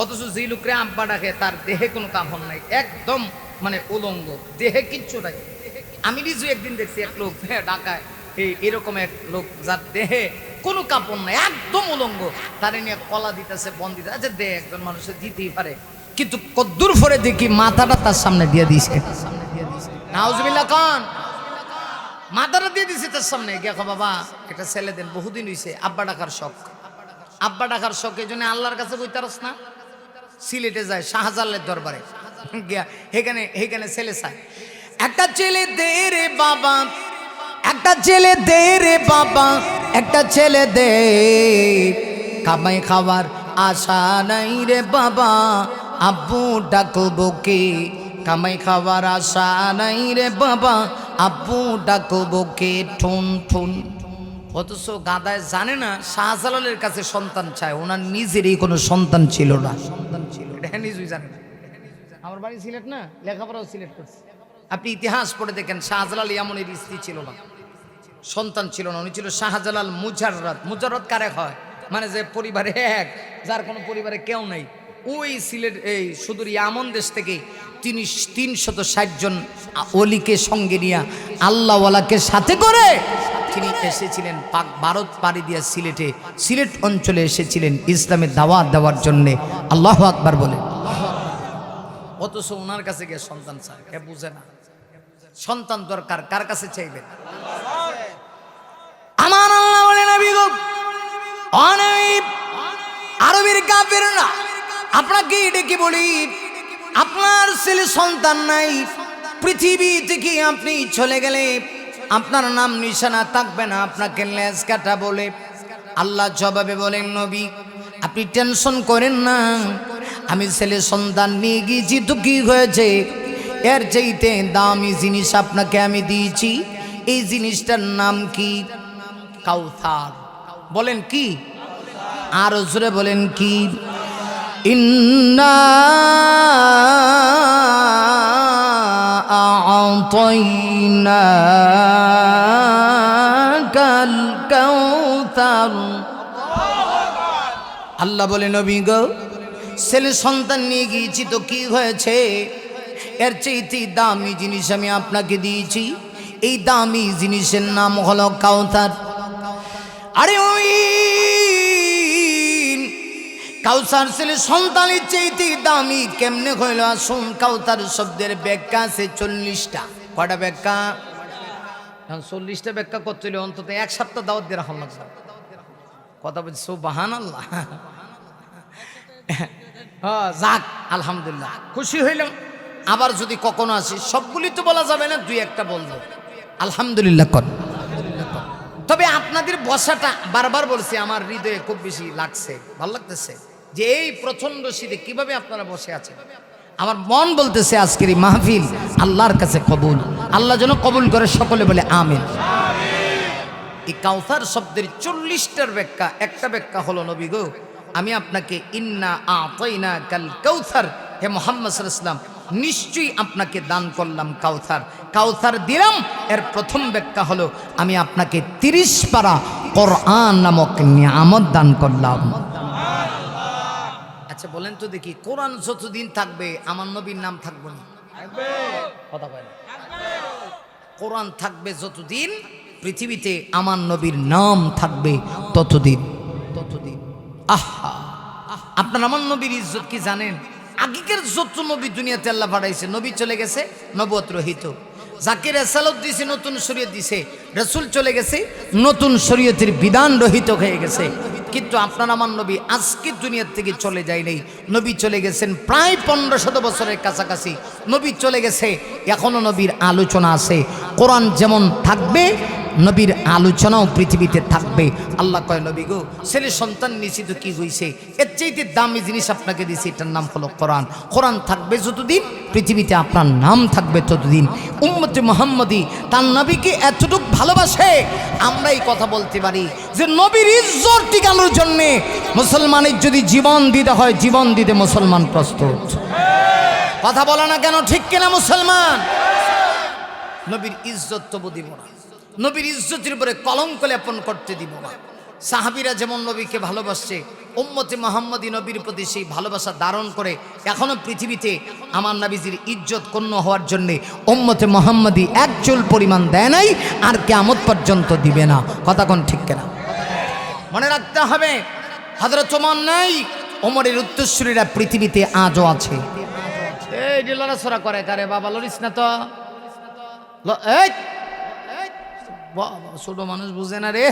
A: অথচ যে লোকরে আব্বা ডাকে তার দেহে কোনো কাপড় নাই, একদম মানে উলঙ্গ, দেহে কিচ্ছু নাই। আমি নিজে একদিন দেখছি এক লোক ঢাকায়, এরকম এক লোক যার দেহে কোনো কাপড় নাই, একদম উলঙ্গ, তারে নিয়ে কলা দিতেছে, বন দিতে। আচ্ছা দে, একজন মানুষের দিতেই পারে, কিন্তু কদ্দুর ফরে দেখি মাথাটা তার সামনে দিয়ে দিছে। নাউজুবিল্লাহ খান, মাথাটা দিয়ে দিছে তার সামনে। গিয়া বাবা এটা ছেলে দেন, বহুদিন হইছে, আব্বা ডাকার শখ, আব্বা ডাকার শখ, এই জন্য আল্লাহর কাছে বইতারস না। সিলেটে যায় শাহজালালের দরবারে গিয়া, এখানে ছেলে চায়, একটা ছেলে দে রে বাবা, একটা ছেলে দে রে বাবা, একটা ছেলে দে, কামাই খাবার আশা নাই রে বাবা, আব্বু ডাকবো কে, কামাই খাবার আশা নাই রে বাবা, আব্বু ডাকবো কে, ঠুন ঠুন। অথচ গাদায় জানে না শাহজালালের কাছে সন্তান চায়, ওনার নিজেরই কোনো সন্তান ছিল না, সন্তান ছিল এটা নিজেই জানে না। আমার বাড়ি সিলেট না, লেখাপড়াও সিলেট করছে। আপনি ইতিহাস পড়ে দেখেন শাহজালাল ইয়ামনের স্ত্রী ছিল না, সন্তান ছিল না, উনি ছিল শাহজালাল মুজাররদ। মুজাররদ কারে হয়, মানে যে পরিবারে এক, যার কোনো পরিবারে কেউ নেই। ওই সিলেট এই সুদূর ইয়ামন দেশ থেকে তিনি 360 জন ওলিকে সঙ্গে নিয়ে আল্লাহওয়ালাকে সাথে করে তিনি এসেছিলেন ভারত পাড়ি দিয়ে সিলেট অঞ্চলে এসেছিলেন ইসলামের দাওয়াত দেওয়ার জন্যে। আল্লাহু আকবার বলে। অথচ ওনার কাছে গিয়ে সন্তান চায়, এ বুঝে না সন্তান দরকার কার কাছে চাইবেন? আমার আল্লাহ বলে নবী গো, অনেক আরবের কাফেররা আপনাকে ডেকে বলি, আপনার ছেলে সন্তান নাই, পৃথিবী থেকে আপনি চলে গেলে আপনার নাম নিশানা থাকবে না, আপনাকে লেজ কাটা বলে। আল্লাহ জবাবে বলেন নবী আপনি টেনশন করেন না, আমি ছেলে সন্তান নিয়ে গিয়েছি তো কি হয়েছে, এর চাইতে দামি জিনিস আপনাকে আমি দিয়েছি। এই জিনিসটার নাম কি? কাউসার। বলেন কি? আর জোরে বলেন কি? ইন্না আ'তাইনাকাল কাউসার। আল্লাহ বলে নবী গো, ছেলে সন্তান নিয়ে গিয়েছি তো কি হয়েছে, এর চাইতে দামি জিনিস আমি আপনাকে দিয়েছি। এই দামি জিনিসের নাম হলো কাউসার। আরে ওই কাউসার ছেলে সন্তানের চাইতে দামি কেমনে হইল? আসুন, কাউসার শব্দের ব্যাখ্যা আছে 40টা। কয়টা ব্যাখ্যা? 40টা ব্যাখ্যা করতে হলে অন্তত 1 সপ্তাহ দাওয়াত দিয়ে রাখা লাগবে। কথা বলছি সুবহানাল্লাহ। যাক আলহামদুলিল্লাহ, খুশি হইলাম। আবার যদি কখনো আসি, সবগুলি তো বলা যাবে না, 2-1টা বলবো। আলহামদুলিল্লাহ কর। তবে আপনাদের বসাটা বারবার বলছি, আমার হৃদয়ে খুব বেশি লাগছে, ভালো লাগতেছে যে এই প্রচন্ড শীতে কিভাবে আপনারা বসে আছেন। আমার মন বলতেছে আজকের এই মাহফিল আল্লাহর কাছে কবুল, আল্লাহ যেন কবুল করে, সকলে বলে আমিন। এই কাউসার শব্দের 40টার ব্যাখ্যা, একটা ব্যাখ্যা হলো নবী গো, আমি আপনাকে ইন্না আ'তাইনাকাল কাউসার, হে মুহাম্মদ সাল্লাল্লাহু আলাইহি ওয়াসাল্লাম, নিশ্চয়ই আপনাকে দান করলাম কাউসার, কাউসার দিলাম। এর প্রথম ব্যাখ্যা হলো আমি আপনাকে 30 পারা কোরআন নামক নিয়ামত দান করলাম। আচ্ছা বলেন তো দেখি, কোরআন যতদিন থাকবে আমার নবীর নাম থাকবে না? কথা বলেন। কোরআন থাকবে যতদিন, পৃথিবীতে আমার নবীর নাম থাকবে ততদিন। আহা, আপনার আমার নবীর ইজ্জত কি জানেন? আগেকার যত নবী দুনিয়াতে আল্লাহ পাঠাইছে, নবী চলে গেছে, নবুয়ত রহিত। যাকে রেসালত দিছে, নতুন শরীয়ত দিছে। রাসূল চলে গেছে, নতুন শরীয়তের বিধান রহিত হয়ে গেছে। কিন্তু আপনার আমার নবী আজকে দুনিয়ার থেকে চলে যায় নাই। নবী চলে গেছেন প্রায় 1500 বছরের কাছাকাছি। নবী চলে গেছে, এখনো নবীর আলোচনা আছে। কোরআন যেমন থাকবে, নবীর আলোচনাও পৃথিবীতে থাকবে। আল্লাহ কয়, নবী গো, ছেলে সন্তান নিয়েছি তো কি হইছে, এর চাইতে দামি জিনিস আপনাকে দিয়েছি, এটার নাম হলো কোরআন। কোরআন থাকবে যতদিন, পৃথিবীতে আপনার নাম থাকবে ততদিন। উম্মতে মুহাম্মদী তার নবীকে এতটুকু ভালোবাসে, আমরা এই কথা বলতে পারি যে নবীর ইজ্জত টিকানোর জন্যে মুসলমানের যদি জীবন দিতে হয়, জীবন দিতে মুসলমান প্রস্তুত। কথা বলে না কেন? ঠিক কিনা মুসলমান? নবীর ইজ্জত তবু দিব না, নবীর ইজ্জতের উপরে কলঙ্ক লেপন করতে দিব না। সাহাবীরা যেমন নবীকে ভালোবাসছে, উম্মতে মুহাম্মদী নবীর প্রতি সেই ভালোবাসা ধারণ করে এখনো পৃথিবীতে আমার নবীজির ইজ্জত ক্ষুণ্ণ হওয়ার জন্যে উম্মতে মুহাম্মদী এক চুল পরিমাণ দেয় নাই, আর কিয়ামত পর্যন্ত দিবে না। কথা কোন ঠিক কিনা? মনে রাখতে হবে, হযরত ওমর নাই, ওমরের উত্তরসূরিরা পৃথিবীতে আজও আছে। এই যে লড়াছড়া করে, কারে বাবা লড়িস না তো, এই ছোট মানুষ বুঝে না রে,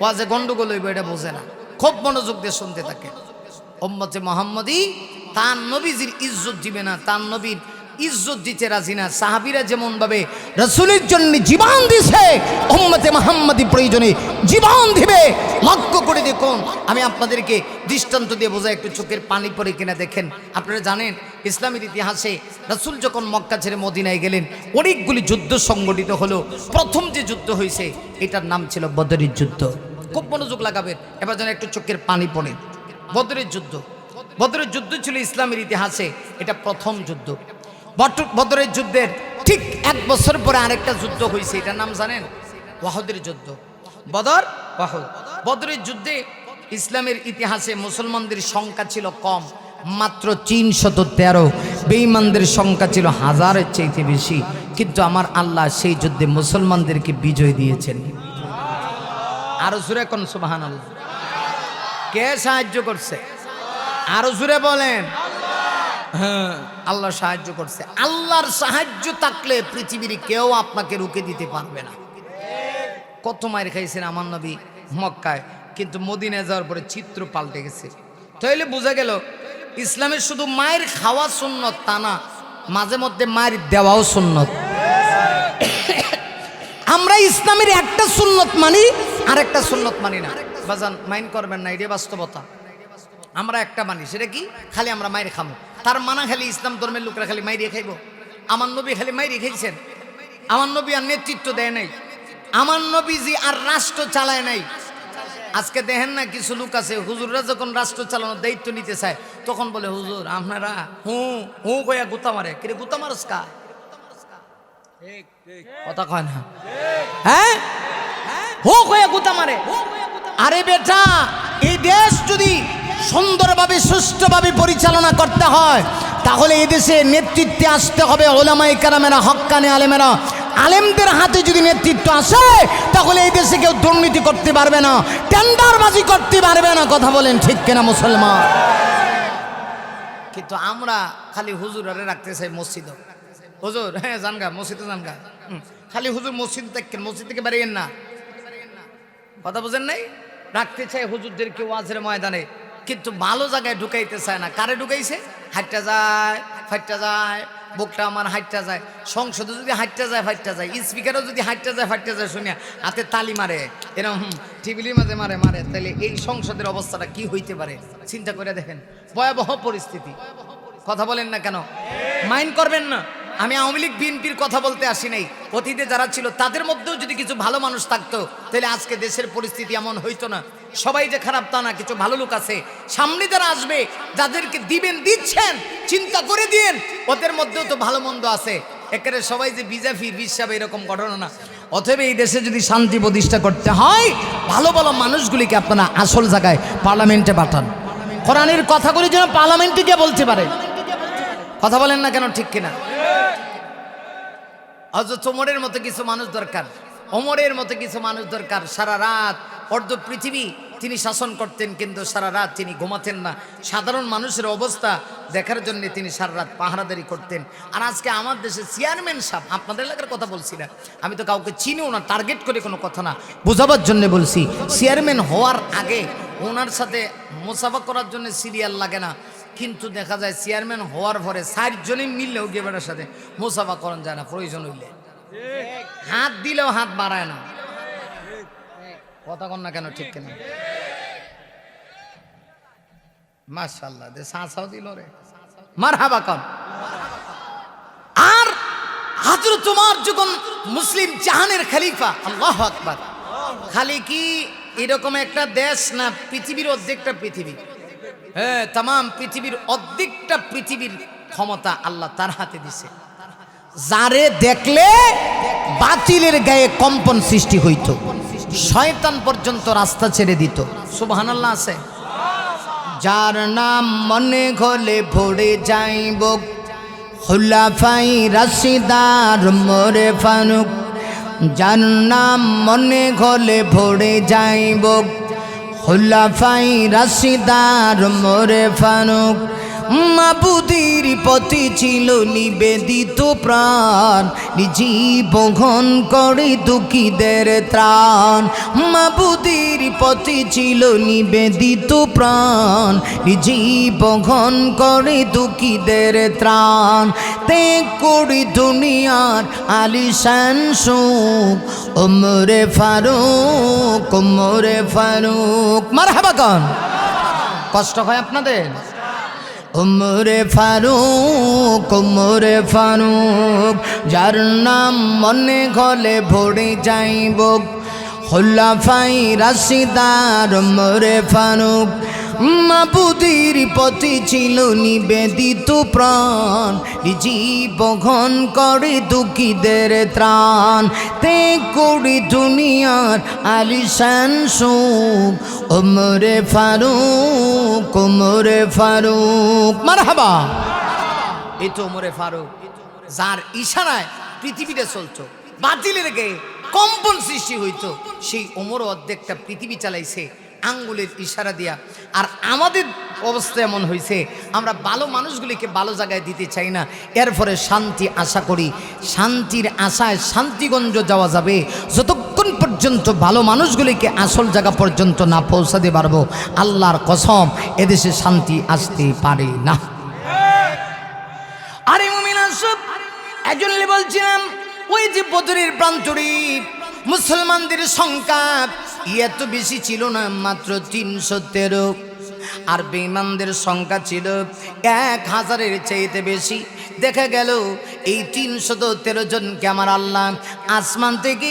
A: ওয়াজে গন্ডগোল হইব এটা বোঝে না, খুব মনোযোগ দিয়ে শুনতে থাকে। উম্মতে মুহাম্মদী তার নবীজির ইজ্জত দিবে না, তার নবীর ইজ্জত দিতে রাজি না। সাহাবীরা যেমন ভাবে রাসূলের জন্য জীবন দিছে, উম্মতে মুহাম্মদী প্রয়োজনে জীবন দিবে। লক্ষ্য করে দেখুন, আমি আপনাদেরকে দৃষ্টান্ত দিয়ে বোঝাই, একটু চোখের পানি পড়ে কিনা দেখেন। আপনারা জানেন ইসলামের ইতিহাসে রাসূল যখন মক্কা ছেড়ে মদিনায় গেলেন, অনেকগুলি যুদ্ধ সংগঠিত হলো। প্রথম যে যুদ্ধ হয়েছে এটার নাম ছিল বদরের যুদ্ধ। খুব মনোযোগ লাগাবেন, এবার যেন একটু চোখের পানি পড়ে। বদরের যুদ্ধ, বদরের যুদ্ধ ছিল ইসলামের ইতিহাসে এটা প্রথম যুদ্ধ। বদরের যুদ্ধের ঠিক 1 বছর পরে আরেকটা যুদ্ধ হয়েছে, এটার নাম জানেন? ওয়াহদের যুদ্ধ। বদর, ওয়াহদ। বদরের যুদ্ধে ইসলামের ইতিহাসে মুসলমানদের সংখ্যা ছিল কম, মাত্র 313। বেঈমানদের সংখ্যা ছিল 1000-এর চাইতে বেশি। কিন্তু আমার আল্লাহ সেই যুদ্ধে মুসলমানদেরকে বিজয় দিয়েছেন। আরো জোরে কোন সুবহানাল্লাহ। কে সাহায্য করছে? আরো জোরে বলেন। হ্যাঁ, আল্লাহ সাহায্য করছে। আল্লাহর সাহায্য থাকলে পৃথিবীর কেউ আপনাকে রুখে দিতে পারবে না। কত মায়ের খাইছেন আমার নবী মক্কায়, কিন্তু মদিনায় যাওয়ার পরে চিত্র পাল্টে গেছে। তাইলে বোঝা গেল ইসলামের শুধু মায়ের খাওয়া সুন্নত তা না, মাঝে মধ্যে মায়ের দেওয়াও সুন্নত। আমরা ইসলামের একটা সুন্নত মানি, আর একটা সুন্নত মানি না। বাজান মাইন্ড করবেন না, এটা বাস্তবতা। আমরা একটা মানি, সেটা কি? খালি আমরা মায়ের খামো। তার মানা খালি ইসলাম ধর্মের লোকরা খালি মাইরে খাইব? আমার নবী খালি মাইরে খাইছেন? আমার নবী আর নেতৃত্ব দেয় নাই, আমার নবীজি আর রাষ্ট্র চালায় নাই। আজকে দেখেন না কিছু লোক আছে, হুজুররা যখন রাষ্ট্র চালানোর দায়িত্ব নিতে চায় তখন বলে, হুজুর আপনারা হু কইয়া গুতা মারে। কিরে গুতা মারস কা? কথা কয় না, হ্যাঁ হু কইয়া গুতা মারে। আরে বেটা, এই দেশ যদি সুন্দরভাবে সুষ্ঠুভাবে পরিচালনা করতে হয় তাহলে এই দেশে নেতৃত্বে আসতে হবে ওলামায়ে কেরামেরা, হক্কানি আলেমেরা। আলেমদের হাতে যদি নেতৃত্ব আসে তাহলে এই দেশে কেউ দুর্নীতি করতে পারবে না, টেন্ডারবাজি করতে পারবে না। কথা বলেন ঠিক কিনা মুসলমান? কিন্তু আমরা খালি হুজুরে রাখতে চাই মসজিদ। হুজুর হ্যাঁ জানগা, মসজিদে জানগা, খালি হুজুর মসজিদ দেখেন, মসজিদ থেকে বেরিয়েন না। কথা বুঝেন নাই? রাখতে চাই হুজুরদেরকে ওয়াজের ময়দানে, কিন্তু ভালো জায়গায় ঢুকাইতে চায় না। কারে ঢুকাইছে? হাইটটা যায়, ফাইটটা যায়, বুকটা আমার হাইটটা যায়। সংসদে যদি হাইটটা যায়, ফাইটটা যায়, স্পিকারও যদি হাইটটা যায়, ফাইটটা যায়, শুনিয়া হাতে তালি মারে, এরকম টিভিলির মাঝে মারে মারে, তাহলে এই সংসদের অবস্থাটা কি হইতে পারে চিন্তা করে দেখেন। ভয়াবহ পরিস্থিতি। কথা বলেন না কেন? মাইন্ড করবেন না। আমি আওয়ামী লীগ বিএনপির কথা বলতে আসি নাই। অতীতে যারা ছিল তাদের মধ্যেও যদি কিছু ভালো মানুষ থাকতো তাহলে আজকে দেশের পরিস্থিতি এমন হইতো না। সবাই যে খারাপ তা না, কিছু ভালো লোক আছে। সামনে যারা আসবে, যাদেরকে দিবেন, দিচ্ছেন, চিন্তা করে দিন, ওদের মধ্যেও তো ভালো মন্দ আছে। একেবারে সবাই যে বিজেপি বিশ্বাস এরকম ঘটনা না। অতএব এই দেশে যদি শান্তি প্রতিষ্ঠা করতে হয়, ভালো ভালো মানুষগুলিকে আপনারা আসল জায়গায় পার্লামেন্টে পাঠান। কোরআনের কথাগুলি যেন পার্লামেন্টে গিয়ে বলতে পারে। কথা বলেন না কেন, ঠিক কিনা? হযরত ওমরের মতো কিছু মানুষ দরকার, ওমরের মতো কিছু মানুষ দরকার। সারা রাত অর্ধ পৃথিবী তিনি শাসন করতেন, কিন্তু সারা রাত তিনি ঘুমাতেন না। সাধারণ মানুষের অবস্থা দেখার জন্য তিনি সারা রাত পাহারাদারি করতেন। আর আজকে আমার দেশে চেয়ারম্যান সাহেব, আপনাদের এলাকার কথা বলছি না, আমি তো কাউকে চিনিও না, টার্গেট করে কোনো কথা না, বোঝাবার জন্য বলছি। চেয়ারম্যান হওয়ার আগে ওনার সাথে মোসাফা করার জন্য সিরিয়াল লাগে না, কিন্তু দেখা যায় চেয়ারম্যান হওয়ার পরে 4 জনে মিললেও গেবেটার সাথে মোসাফা করান যায় না, প্রয়োজন হইলে হাত দিলেও হাত বাড়ায় না। কথা কন না কেন, ঠিক কিনা? মাশাআল্লাহ, দে সাসাও দিল রে, মারহাবা কন। আর হযরত ওমর যখন মুসলিম জাহানের খলিফা, আল্লাহু আকবার, খালি কি এরকম একটা দেশ না, পৃথিবীর অর্ধেকটা পৃথিবী, হ্যাঁ তাম পৃথিবীর অর্ধেকটা পৃথিবীর ক্ষমতা আল্লাহ তার হাতে দিছে। যারে দেখলে বাতিলের গায়ে কম্পন সৃষ্টি হইত, শয়তান পর্যন্ত রাস্তা ছেড়ে দিত। সুবহানাল্লাহ আছে। যার নাম মনে হলে ভরে যাইব, খুলাফায়ে রাশিদার মোরে ফারুক। যার নাম মনে হলে ভরে যাইব, খুলাফায়ে রাশিদার মোরে ফারুক। মাবুদের প্রতি ছিল নিবেদিত প্রাণ, জীবন করে দুঃখীদের ত্রাণ। মাবুদের প্রতি ছিল নিবেদিত প্রাণ, জীবন করে দুঃখীদের ত্রাণ। তে করি দুনিয়ার আলিশান সুখ, ওমরে ফারুক, ওমরে ফারুক। মারহাবা গান। কষ্ট হয় আপনাদের? ওমরে ফারুক, ওমরে ফারুক। যার নাম মনে হলে ভরে যাইব, খুলাফায়ে রাশিদার ওমরে ফারুক। মাবুদের প্রতি ছিল নিবেদিত প্রাণ, জীবন করে দুঃখীদের ত্রাণ। তে করি দুনিয়ার আলিশান সুখ, ওমরে ফারুক, ওমরে ফারুক। মারহাবা। এই তো ওমরে ফারুক, যার ইশারায় পৃথিবীতে চলতো, বাতিলের গায়ে কম্পন সৃষ্টি হইতো। সেই ওমর অর্ধেকটা পৃথিবী চালাইছে আঙ্গুলের ইশারা দিয়া। আর আমাদের অবস্থা এমন হয়েছে, আমরা ভালো মানুষগুলিকে ভালো জায়গায় দিতে চাই না, এর ফলে শান্তি আশা করি। শান্তির আশায় শান্তিগঞ্জ যাওয়া যাবে যতক্ষণ পর্যন্ত ভালো মানুষগুলিকে আসল জায়গা পর্যন্ত না পৌঁছাতে পারবো, আল্লাহর কসম এদেশে শান্তি আসতে পারে না। আরে মুমিন সব একজন বলছিলাম, ওই যে বদরের প্রান্তরে মুসলমানদের সংখ্যা এত বেশি ছিল না, মাত্র 313। আর বেঈমানদের সংখ্যা ছিল 1000-এর চাইতে বেশি। দেখা গেল এই 313 জনকে আমার আল্লাহ আসমান থেকে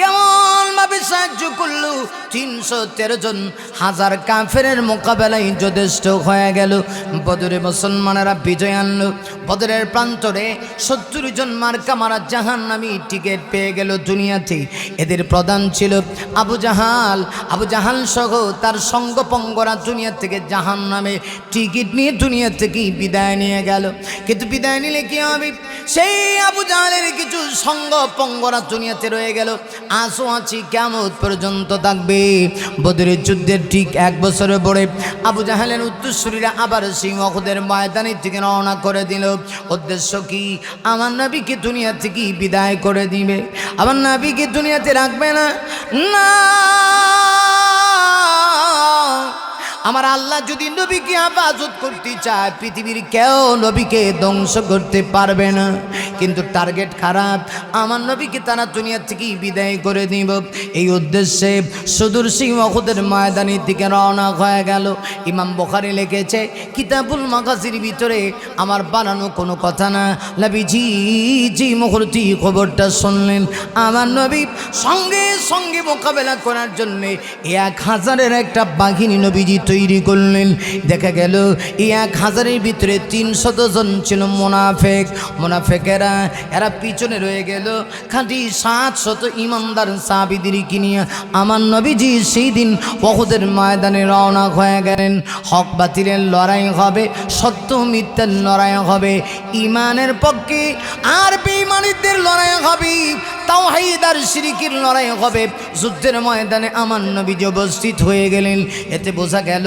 A: এমনভাবে সাহায্য করলো, 313 জন হাজার কাফেরের মোকাবেলায় যথেষ্ট হয়ে গেল। বদরে মুসলমানেরা বিজয় আনলো। বদরের প্রান্তরে 70 জন মার্কা মারা জাহান্নামী টিকিট পেয়ে গেল দুনিয়াতে। এদের প্রধান ছিল আবু জাহাল। আবু জাহাল সহ তার সঙ্গপঙ্গরা দুনিয়া থেকে জাহান্নামে টিকিট নিয়ে দুনিয়া থেকে বিদায় নিয়ে গেল। কিন্তু বিদায় নিলে কি হবে? সেই আবু জাহালের কিছু সঙ্গপঙ্গরা দুনিয়াতে রয়ে গেল, আজও আছি, কিয়ামত পর্যন্ত থাকবে। বদরের যুদ্ধের ঠিক 1 বছর পরে আবু জাহালের উত্তরসূরিরা আবার সেই উহুদের ময়দানের দিকে রওনা করে দিল। উদ্দেশ্য কি? আমার নবীকে দুনিয়া থেকে বিদায় করে দিবে, আমার নবীকে দুনিয়াতে রাখবে না। না, আমার আল্লাহ যদি নবীকে হেফাজত করতে চায়, পৃথিবীর কেউ নবীকে ধ্বংস করতে পারবে না। কিন্তু টার্গেট খারাপ, আমার নবীকে তারা দুনিয়া থেকে বিদায় করে দিব। এই উদ্দেশ্যে সুদূর সেই উহুদের ময়দানের দিকে রওনা হয়ে গেল। ইমাম বুখারী লিখেছে কিতাবুল মাগাজির ভিতরে, আমার বানানো কোনো কথা না। নবীজি যে মুহূর্তে খবরটা শুনলেন, আমার নবী সঙ্গে সঙ্গে মোকাবেলা করার জন্য 1000-এর একটা বাহিনী নবীজি তৈরি করলেন। দেখা গেল 1000-এর ভিতরে 300 জন ছিল মুনাফিক। মুনাফিকেরা এরা পিছনে রয়ে গেল। খাঁটি 700 ইমানদার সাহাবীদেরকে নিয়ে আমার নবীজি সেই দিন উহুদের ময়দানে রওনা হয়ে গেলেন। হক বাতিলের লড়াই হবে, সত্য মিথ্যার লড়াই হবে, ইমানের পক্ষে আর বেঈমানদের লড়াই হবে, তাওহীদ আর শিরকের লড়াই হবে। যুদ্ধের ময়দানে আমার নবীজি উপস্থিত হয়ে গেলেন। এতে বোঝা গেল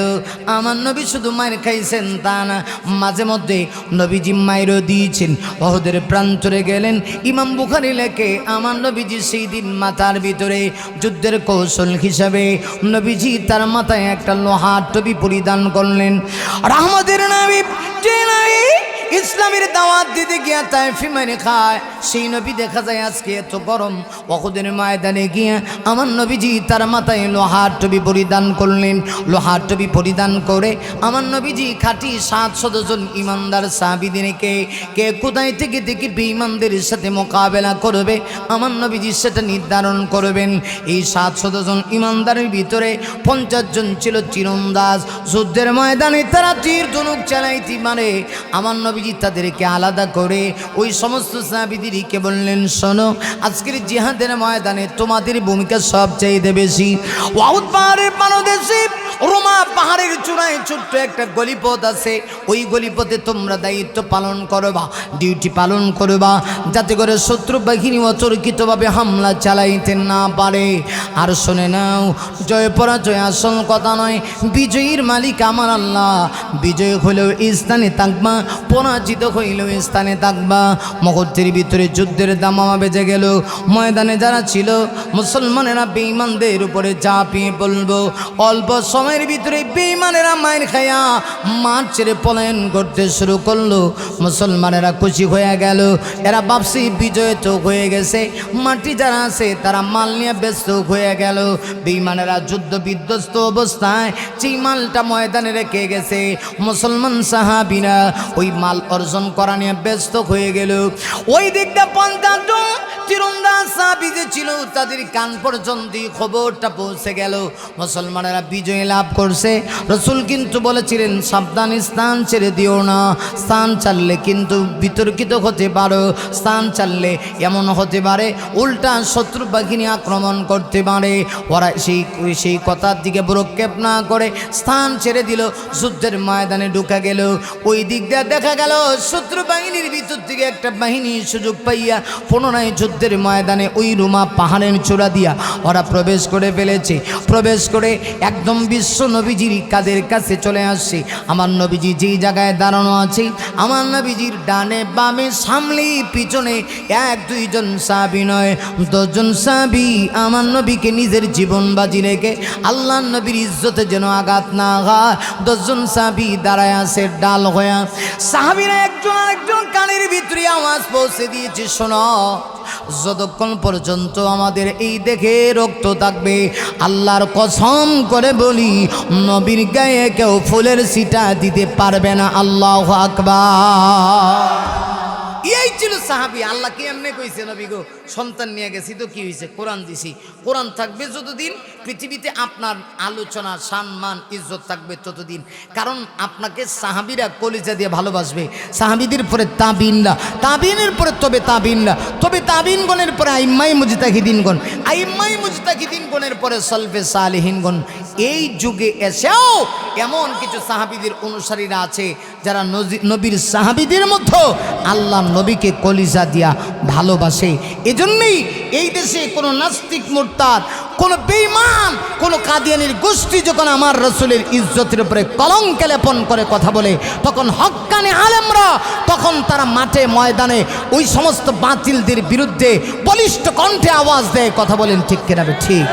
A: আমার নবী শুধু মায়ের খাইছেন তা না, মাঝে মধ্যে নবীজি মায়েরও দিয়েছেন। উহুদের প্রান্তরে গেলেন। ইমাম বুখারী লেখে আমার নবীজি সেই দিন মাথার ভিতরে যুদ্ধের কৌশল হিসাবে নবীজি তার মাথায় একটা লোহার টুপি পরিধান করলেন। রহমতের নবী যে নবী ইসলামের দাওয়াত দিতে গিয়া তায়েফে মেরে খায়, সেই নবী দেখা যায় আজকে এত গরম। উহুদের ময়দানে গিয়া আমার নবীজি তার মাথায় লোহার টুপি পরিধান করলেন। লোহার টুপি পরিধান করে আমার নবীজি খাঁটি 700 জন ইমানদার সাহাবীদেরকে কে কোথায় থেকে থেকে বেঈমানদের সাথে মোকাবেলা করবে আমার নবীজি সেটা নির্ধারণ করবেন। এই 700 জন ইমানদারের ভিতরে 50 জন ছিল তীরন্দাজ। যুদ্ধের ময়দানে তারা তীর ধনুক চালাইতে মানে আমার নবীজি তাদেরকে আলাদা করে ওই সমস্ত সাহাবীদেরকে বললেন, শোনো, আজকের জিহাদের ময়দানে তোমাদের ভূমিকা সবচাইতে বেশি। উহুদ পাহাড়ের পাদদেশে রোমা পাহাড়ের চূড়ায় ছোট্ট একটা গলিপথ আছে। ওই গলিপথে তোমরা দায়িত্ব পালন করবা, ডিউটি পালন করবা, যাতে করে শত্রু বাহিনী অতর্কিতভাবে হামলা চালাইতে না পারে। আর শুনে নাও, জয় পরাজয় আসল কথা নয়, বিজয়ীর মালিক আমার আল্লাহ। বিজয় হলেও স্থানে থাকবা, পরাজিত হইলেও স্থানে থাকবা। মুহূর্তের ভিতরে যুদ্ধের দামামা বেজে গেল। ময়দানে যারা ছিল মুসলমানেরা বেঈমানদের উপরে ঝাঁপিয়ে পড়ল। অল্প সময়ের ভিতরে বেঈমানেরা মায়ের খায়া মাঠ ছেড়ে পলায়ন করতে শুরু করলো। মুসলমানেরা খুশি হয়ে গেল, এরা ভাবছি বিজয় তো হয়ে গেছে, মাটি যারা আছে তারা মাল নিয়ে ব্যস্ত হয়ে গেল। বেঈমানেরা যুদ্ধ বিধ্বস্ত অবস্থায় যেই মালটা ময়দানে রেখে গেছে মুসলমান সাহাবীরা ওই মাল অর্জন করা নিয়ে ব্যস্ত হয়ে গেল। ওই দিকটা 50 জন তীরন্দাজ সাহাবী যে ছিল তাদের কান পর্যন্ত খবরটা পৌঁছে গেল, মুসলমানেরা বিজয় লাভ করছে। রাসূল কিন্তু বলেছিলেন, সাবধান, স্থান ছেড়ে দিও না। স্থান ছাড়লে কিন্তু বিতর্কিত হতে পারো, স্থান ছাড়লে এমন হতে পারে উল্টা শত্রু বাহিনী আক্রমণ করতে পারে। ওরা সেই কথার দিকে ভ্রুক্ষেপ না করে স্থান ছেড়ে দিল, যুদ্ধের ময়দানে ঢুকে গেল। ওই দিক দিয়ে দেখা গেল শত্রু বাহিনীর ভিতর থেকে একটা বাহিনী সুযোগ পাইয়া পুনরায় যুদ্ধের ময়দানে ওই রুমা পাহাড়ের চূড়া দিয়া ওরা প্রবেশ করে ফেলেছে। প্রবেশ করে একদম বিশ্ব নবীজির কাদের কাছে চলে আসছে। আমার নবীজি যেই জায়গায় দাঁড়ানো আছে, আমার নবীজির ডানে বামে সামনে পিছনে 1-2 জন সাহাবী নয়, 10 জন সাহাবী আমার নবীকে নিজের জীবন বাজি রেখে আল্লাহর নবীর ইজ্জতে যেন আঘাত না হয় 10 জন সাহাবী দাঁড়ায় আছে ডাল হয়ে। সাহাবীরা একজন আরেকজন কানের ভিতরে আওয়াজ পৌঁছে দিয়েছে, শোনো, যতক্ষণ পর্যন্ত আমাদের এই দেখে রক্ত থাকবে আল্লাহর কসম করে বলি নবীর গায়ে কেউ ফুলের ছিটা দিতে পারবে না। আল্লাহু আকবার। এই ছিল সাহাবী। আল্লাহ কি এমনি কইছে, নবী গো সন্তান নিয়ে গেছি তো কি হয়েছে, কোরআন দিছি, কোরআন থাকবে যতদিন পৃথিবীতে আপনার আলোচনা সম্মান ইজ্জত থাকবে ততদিন। কারণ আপনাকে সাহাবীরা কলিজা দিয়ে ভালোবাসবে। সাহাবীদের পরে তাবিনরা, তাবিনের পরে তবে তাবিনরা, তবে তাবিনগণের পরে আইম্মাই মুজতাহিদিনগণ, আইম্মাই মুজতাহিদিনগণের পরে সলফে সালেহিনগণ। এই যুগে এসেও এমন কিছু সাহাবীদের অনুসারীরা আছে যারা নবীর সাহাবীদের মধ্যে আল্লাহ নবীকে কলিজা দিয়া ভালোবাসে। এজন্যই এই দেশে কোনো নাস্তিক মুরতাদ, কোনো বেঈমান, কোনো কাদিয়ানির গোষ্ঠী যখন আমার রাসূলের ইজ্জতের উপরে কলঙ্ক লেপন করে কথা বলে, তখন হক্কানি আলেমরা তখন তারা মাঠে ময়দানে ওই সমস্ত বাতিলদের বিরুদ্ধে বলিষ্ঠ কণ্ঠে আওয়াজ দেয়। কথা বলেন ঠিক কিনা? ঠিক।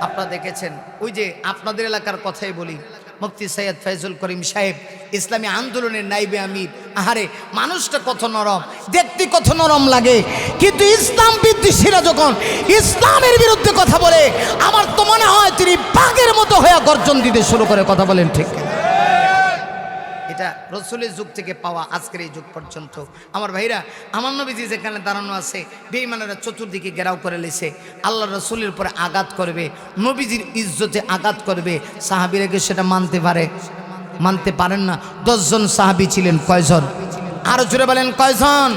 A: আপনারা দেখেছেন, ওই যে আপনাদের এলাকার কথাই বলি, মুফতি সৈয়দ ফয়জুল করিম সাহেব ইসলামী আন্দোলনের নাইবে আমির। আহারে, মানুষটা কত নরম, দেখতে কত নরম লাগে, কিন্তু ইসলাম বিদ্বেষীরা যখন ইসলামের বিরুদ্ধে কথা বলে আমার তো মনে হয় তিনি বাঘের মতো হয়ে গর্জন দিতে শুরু করে। কথা বলেন ঠিক। এটা রসুলের যুগ থেকে পাওয়া আজকের এই যুগ পর্যন্ত। আমার ভাইরা, আমার নবীজি যেখানে দাঁড়ানো আছে, বেঈমানেরা চতুর্দিকে ঘেরাও করে লেছে, আল্লাহ রসুলের উপরে আঘাত করবে, নবীজির ইজ্জতে আঘাত করবে। সাহাবীরা কি সেটা মানতে পারে? মানতে পারেন না। 10 জন সাহাবী ছিলেন। কয়জন? আরো জোরে বলেন, কয়জন?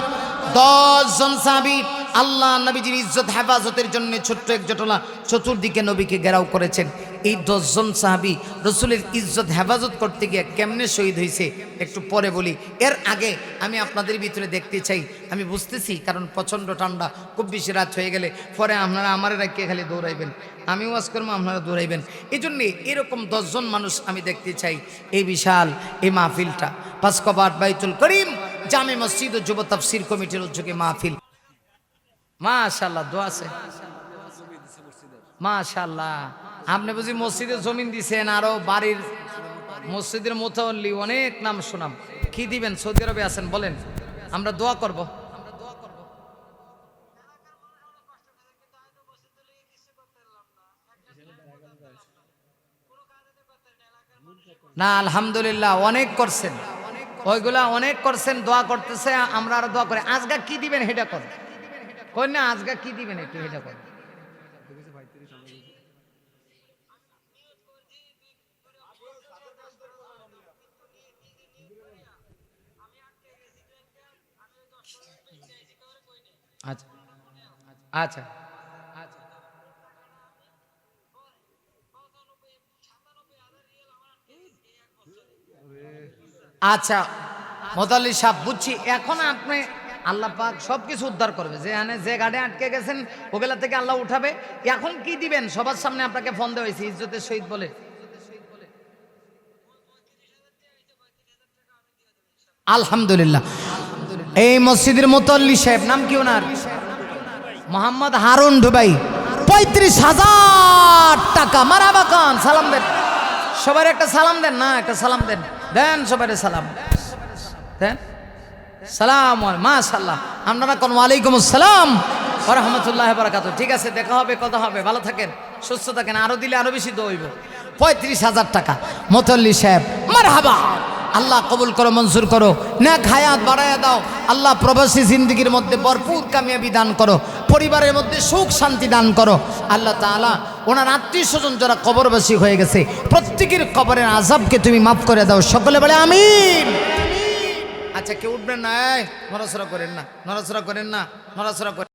A: 10 জন সাহাবী আল্লাহ নবীজির ইজ্জত হেফাজতের জন্য ছোট্ট এক জটলা চতুর্দিকে নবীকে ঘেরাও করেছেন। এই 10 জন সাহাবী রসুলের ইজ্জত হেফাজত করতে গিয়ে কেমনে শহীদ হয়েছে একটু পরে বলি। এর আগে আমি আপনাদের ভিতরে দেখতে চাই, আমি বুঝতেছি কারণ প্রচণ্ড ঠান্ডা, খুব বেশি রাত হয়ে গেলে পরে আপনারা আমার রাখকে খালি দৌড়াইবেন, আমি ওয়াজ করবো, আপনারা দৌড়াইবেন। এই জন্যে এরকম 10 জন মানুষ আমি দেখতে চাই এই বিশাল এই মাহফিলটা। পাঁচকবাট বাইতুল করিম জামে মসজিদ ও যুব তাফসীর কমিটির উদ্যোগে মাহফিল। মাশাআল্লাহ, দোয়া আছে। মাশাআল্লাহ, আপনি বুঝি মসজিদে জমিন দিছেন, আরো বাড়ির মসজিদের মুতাওয়াল্লি অনেক নাম শোনাম। কি দিবেন? সৌদি আরবে আছেন, বলেন, আমরা দোয়া করব। না আলহামদুলিল্লাহ, অনেক করছেন, ওইগুলা অনেক করছেন, দোয়া করতেছে, আমরা আরো দোয়া করি। আজগা কি দিবেন সেটা কর, কই না, আজগা কি দিবেন একটু সেটা কর। আচ্ছা আচ্ছা আচ্ছা মোতাল্লি সাহেব, বুঝছি। এখন আপনি আল্লাহ পাক সব কিছু উদ্ধার করবে, যে গাড়ি আটকে গেছেন ওগুলা থেকে আল্লাহ উঠাবে। এখন কি দিবেন? সবার সামনে আপনাকে ফোন দেওয়া হয়েছে, ইজ্জতের সহিত বলে আলহামদুলিল্লাহ। এই মসজিদের মোতাল্লি সাহেব, নাম কি ওনার? মোহাম্মদ হারুন ডুবাই, 35,000 টাকা। মারহাবা খান, সালাম দেন সবার, একটা সালাম দেন না, একটা সালাম দেন, দেন সবাই সালাম দেন। সালাম, মাশাআল্লাহ। আপনারা কোন ওয়ালাইকুম আসসালাম ওয়া রাহমাতুল্লাহি ওয়া বারাকাতুহু। ঠিক আছে, দেখা হবে, কথা হবে, ভালো থাকেন, সুস্থ থাকেন। আরো দিলে আরো বেশি দইব। 35,000 টাকা মোতাল্লি সাহেব, মারহাবা। আল্লাহ কবুল করো, মঞ্জুর করো, নেক হায়াত বাড়ায়া দাও। আল্লাহ প্রবাসী জিন্দেগির মধ্যে ভরপুর কামিয়াবি দান করো, পরিবারের মধ্যে সুখ শান্তি দান করো। আল্লাহ তাআলা ওনার আত্মীয় স্বজন যারা কবরবাসী হয়ে গেছে প্রত্যেকের কবরের আযাবকে তুমি মাফ করে দাও, সকলে বলে আমিন। আচ্ছা, কেউ উঠবেন না, নড়াচড়া করেন না, নড়াচড়া করেন না, নড়াচড়া করেন।